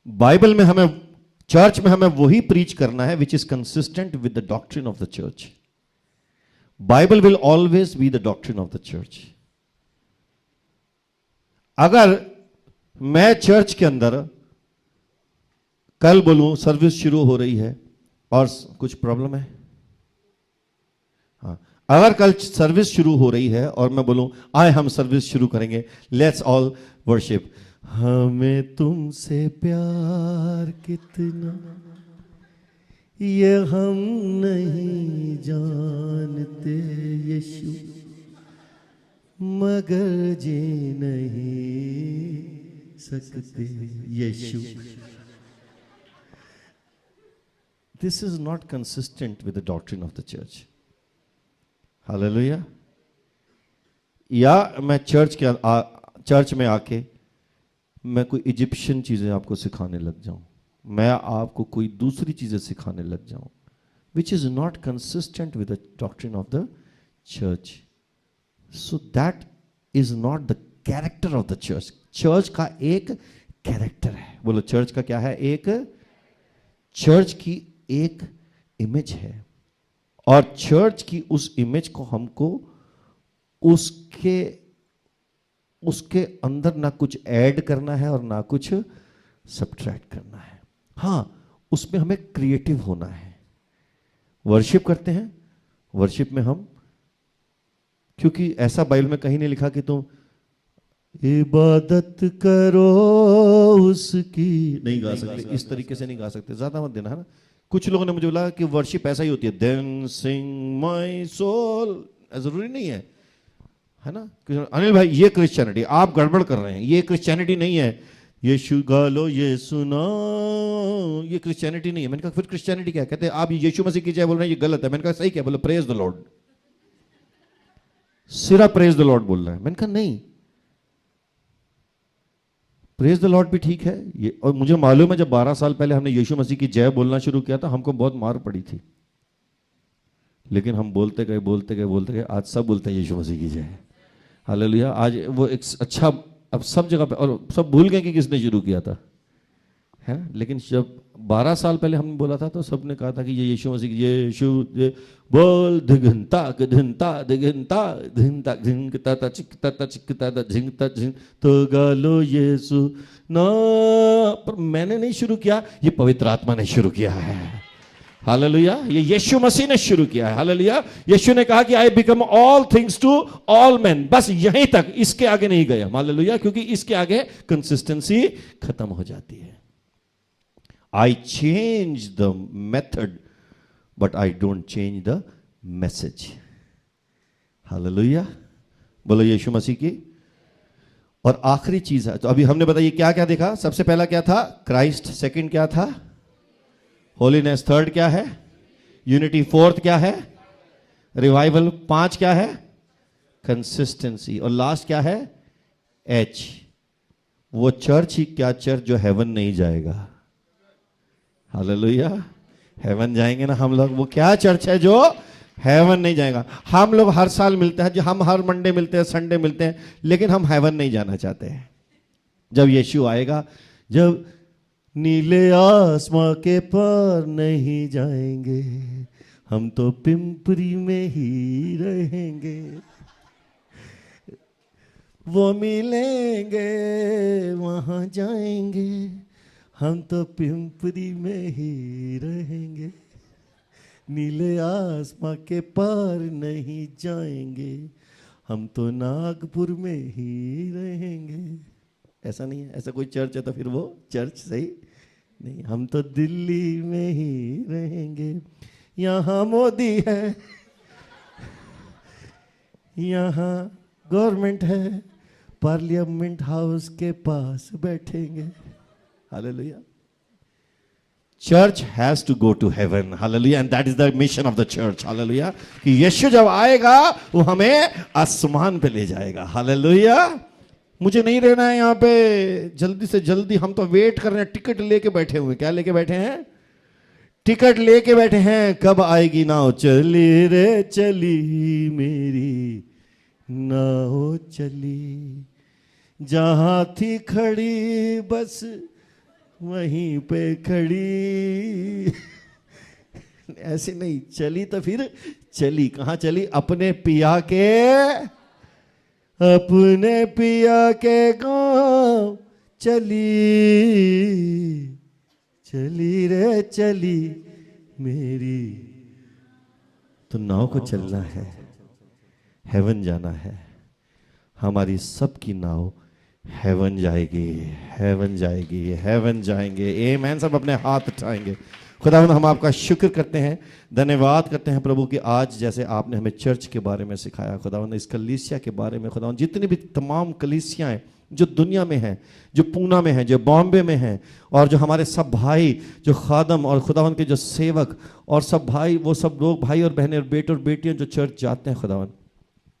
बाइबल में हमें, चर्च में हमें वही प्रीच करना है which is consistent with the doctrine of the church. Bible will always be the doctrine of the church. अगर मैं चर्च के अंदर कल बोलूं सर्विस शुरू हो रही है और कुछ प्रॉब्लम है, हाँ, अगर कल सर्विस शुरू हो रही है और मैं बोलूं आए हम सर्विस शुरू करेंगे, लेट्स ऑल वर्शिप, हमें तुमसे प्यार कितना ये हम नहीं जानते यीशु, मगर जी नहीं सकते यीशु। This is not consistent with the doctrine of the church. Hallelujah. या मैं चर्च में आके मैं कोई इजिप्शियन चीजें आपको सिखाने लग जाऊं, मैं आपको कोई दूसरी चीजें सिखाने लग जाऊं, which is not consistent with the doctrine of the church. So that is not the character of the church. Church का एक कैरेक्टर है। बोलो चर्च का क्या है? एक चर्च की एक इमेज है, और चर्च की उस इमेज को हमको उसके अंदर ना कुछ ऐड करना है और ना कुछ सब्ट्रैक्ट करना है। हाँ, उसमें हमें क्रिएटिव होना है। वर्शिप करते हैं, वर्शिप में हम, क्योंकि ऐसा बाइबल में कहीं नहीं लिखा कि तुम इबादत करो उसकी, नहीं गा सकते, इस तरीके से नहीं गा सकते, ज्यादा मत देना, है ना। कुछ लोगों ने मुझे बोला कि वर्शिप ऐसा ही होती है, देन सिंग माय सोल, जरूरी नहीं है ना। अनिल भाई ये क्रिश्चियनिटी आप गड़बड़ कर रहे हैं, ये क्रिश्चियनिटी नहीं है, यीशु गा लो ये सुना, ये क्रिश्चियनिटी नहीं है। मैंने कहा फिर क्रिश्चियनिटी क्या? कहते हैं आप यीशु मसीह की जय बोल रहे हैं, ये गलत है। मैंने कहा सही क्या? बोले प्रेज द लॉर्ड, सिर्फ प्रेज द लॉर्ड बोल रहा है। मैंने कहा नहीं, प्रेज द लॉर्ड भी ठीक है ये, और मुझे मालूम है जब 12 साल पहले हमने यीशु मसीह की जय बोलना शुरू किया था हमको बहुत मार पड़ी थी, लेकिन हम बोलते गए, आज सब बोलते हैं यीशु मसीह की जय। हालेलुया। आज वो एक अच्छा, अब सब जगह पे, और सब भूल गए कि किसने शुरू किया था, है। लेकिन जब 12 साल पहले हमने बोला था तो सबने कहा था कि ये यीशु मसीह की यीशु बोल धिगंता धिगंता धिगंता धिगंता धिगंता चिकता चिकता धिगंता झिंग तो गालो यीशु ना। पर मैंने नहीं शुरू किया, ये पवित्र आत्मा ने शुरू किया है। हालेलुया। ये यीशु मसीह ने शुरू किया है। हालेलुया। यीशु ने कहा कि I become all things to all man, बस यहीं तक, इसके आगे नहीं गया। हालेलुया। क्योंकि इसके आगे कंसिस्टेंसी खत्म हो जाती है। I change the method, but I don't change the message. Hallelujah. बोलो यीशु मसीह की। और आखिरी चीज है, तो अभी हमने बताया क्या क्या देखा। सबसे पहला क्या था? क्राइस्ट। सेकंड क्या था? होलीनेस। थर्ड क्या है? यूनिटी। फोर्थ क्या है? रिवाइवल। 5 क्या है? कंसिस्टेंसी। और लास्ट क्या है? एच। वो चर्च ही क्या चर्च जो हेवन नहीं जाएगा। हालेलुया। हेवन जाएंगे ना हम लोग। वो क्या चर्च है जो हेवन नहीं जाएगा। हम लोग हर साल मिलते हैं, जो हम हर मंडे मिलते हैं, संडे मिलते हैं, लेकिन हम हेवन नहीं जाना चाहते हैं। जब यीशु आएगा, जब नीले आसमां के पार नहीं जाएंगे, हम तो पिंपरी में ही रहेंगे। वो मिलेंगे वहां जाएंगे, हम तो पिंपरी में ही रहेंगे। नीले आसमां के पार नहीं जाएंगे, हम तो नागपुर में ही रहेंगे। ऐसा नहीं है, ऐसा कोई चर्च है तो फिर वो चर्च सही नहीं। हम तो दिल्ली में ही रहेंगे, यहाँ मोदी है, यहाँ गवर्नमेंट है, पार्लियामेंट हाउस के पास बैठेंगे। Hallelujah. Church has to go to heaven. Hallelujah. And that is the mission of the church. Hallelujah. कि यीशु जब आएगा वो हमें आसमान पे ले जाएगा। हालेलुया। मुझे नहीं रहना है यहाँ पे, जल्दी से जल्दी। हम तो वेट कर रहे हैं, टिकट लेके बैठे हुए। क्या लेके बैठे हैं? टिकट लेके बैठे हैं। कब आएगी नाव? चली रे चली मेरी नाव चली, जहां थी खड़ी बस वहीं पे खड़ी। ऐसे नहीं चली तो फिर चली कहां चली? अपने पिया के गांव चली, चली रे चली मेरी। तो नाव को चलना है, हेवन जाना है। हमारी सबकी नाव हेवन जाएगी, हेवन जाएगी, हेवन जाएंगे। आमीन। सब अपने हाथ उठाएंगे। खुदावंद हम आपका शुक्र करते हैं, धन्यवाद करते हैं प्रभु कि आज जैसे आपने हमें चर्च के बारे में सिखाया खुदावंद, इस कलीसिया के बारे में खुदावंद, जितनी भी तमाम कलीसियाएं जो दुनिया में हैं, जो पूना में हैं, जो बॉम्बे में हैं, और जो हमारे सब भाई जो खादम और खुदावंद के जो सेवक और सब भाई, वो सब लोग भाई और बहनें और बेटे और बेटियां जो चर्च जाते हैं खुदावंद,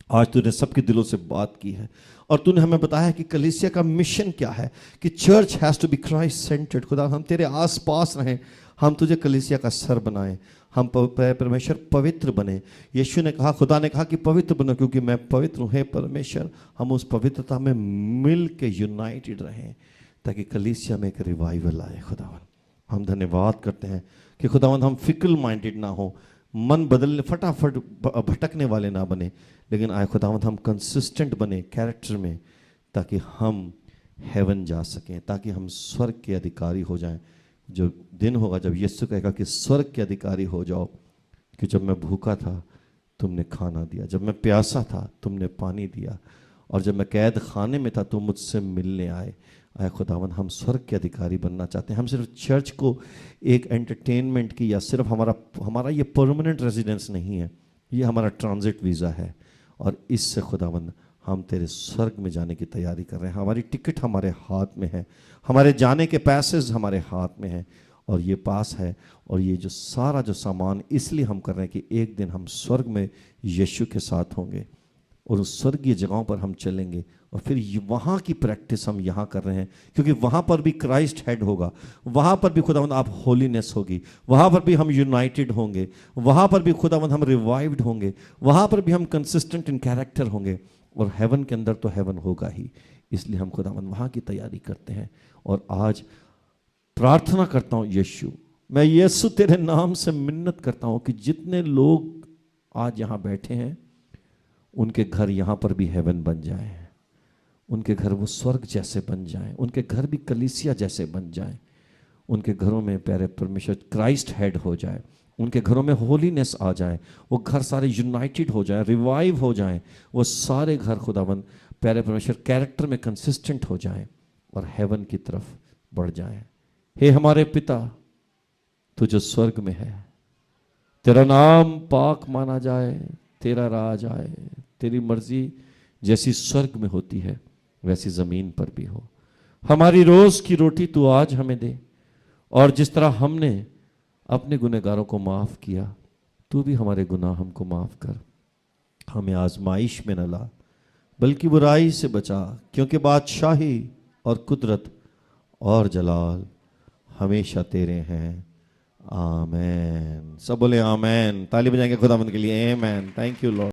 आज तूने सबके दिलों से बात की है और तूने हमें बताया कि कलीसिया का मिशन क्या है, कि church has to be Christ centred. खुदा हम तेरे आसपास रहें, हम तुझे कलीसिया का सर बनाएं, हम परमेश्वर पवित्र बने। यीशु ने कहा, खुदा ने कहा कि पवित्र बनो क्योंकि मैं पवित्र हूँ। हे परमेश्वर, हम उस पवित्रता में मिल के यूनाइटेड रहें ताकि कलीसिया में एक रिवाइवल आए। खुदावन हम धन्यवाद करते हैं कि खुदावन हम फिकल माइंडेड ना हो, मन बदलने फटाफट भटकने वाले ना बने, लेकिन आए खुदावंद हम कंसिस्टेंट बने कैरेक्टर में, ताकि हम हेवन जा सकें, ताकि हम स्वर्ग के अधिकारी हो जाएं। जो दिन होगा जब यीशु कहेगा कि स्वर्ग के अधिकारी हो जाओ, कि जब मैं भूखा था तुमने खाना दिया, जब मैं प्यासा था तुमने पानी दिया, और जब मैं कैद खाने में था तुम मुझसे मिलने आए। आए खुदावन हम स्वर्ग के अधिकारी बनना चाहते हैं। हम सिर्फ चर्च को एक एंटरटेनमेंट की या सिर्फ हमारा ये परमानेंट रेजिडेंस नहीं है, ये हमारा ट्रांजिट वीज़ा है, और इससे खुदावंद हम तेरे स्वर्ग में जाने की तैयारी कर रहे हैं। हमारी टिकट हमारे हाथ में है, हमारे जाने के पैसेज हमारे हाथ में हैं, और ये पास है, और ये जो सारा जो सामान इसलिए हम कर रहे हैं कि एक दिन हम स्वर्ग में यीशु के साथ होंगे और उस स्वर्गीय जगहों पर हम चलेंगे, और फिर वहाँ की प्रैक्टिस हम यहाँ कर रहे हैं, क्योंकि वहाँ पर भी क्राइस्ट हेड होगा, वहाँ पर भी खुदावंद आप होलीनेस होगी, वहाँ पर भी हम यूनाइटेड होंगे, वहाँ पर भी खुदावंद हम रिवाइव्ड होंगे, वहाँ पर भी हम कंसिस्टेंट इन कैरेक्टर होंगे, और हेवन के अंदर तो हेवन होगा ही। इसलिए हम खुदावंद वहाँ की तैयारी करते हैं। और आज प्रार्थना करता हूँ यीशु, मैं यीशु तेरे नाम से मिन्नत करता हूँ कि जितने लोग आज यहाँ बैठे हैं उनके घर यहाँ पर भी हेवन बन जाए, उनके घर वो स्वर्ग जैसे बन जाएं, उनके घर भी कलीसिया जैसे बन जाएं, उनके घरों में प्यारे परमेश्वर क्राइस्ट हेड हो जाए, उनके घरों में होलीनेस आ जाए, वो घर सारे यूनाइटेड हो जाए, रिवाइव हो जाएं, वो सारे घर खुदावन प्यारे परमेश्वर कैरेक्टर में कंसिस्टेंट हो जाएं और हेवन की तरफ बढ़ जाएं। हे हमारे पिता, तू जो स्वर्ग में है, तेरा नाम पाक माना जाए, तेरा राज आए, तेरी मर्जी जैसी स्वर्ग में होती है वैसी जमीन पर भी हो। हमारी रोज की रोटी तू आज हमें दे, और जिस तरह हमने अपने गुनहगारों को माफ किया, तू भी हमारे गुनाह हमको माफ कर। हमें आजमाइश में न ला, बल्कि बुराई से बचा, क्योंकि बादशाही और कुदरत और जलाल हमेशा तेरे हैं। आमेन। सब बोले आमेन। ताली बजाएंगे खुदावंद के लिए। आमेन। Thank you Lord.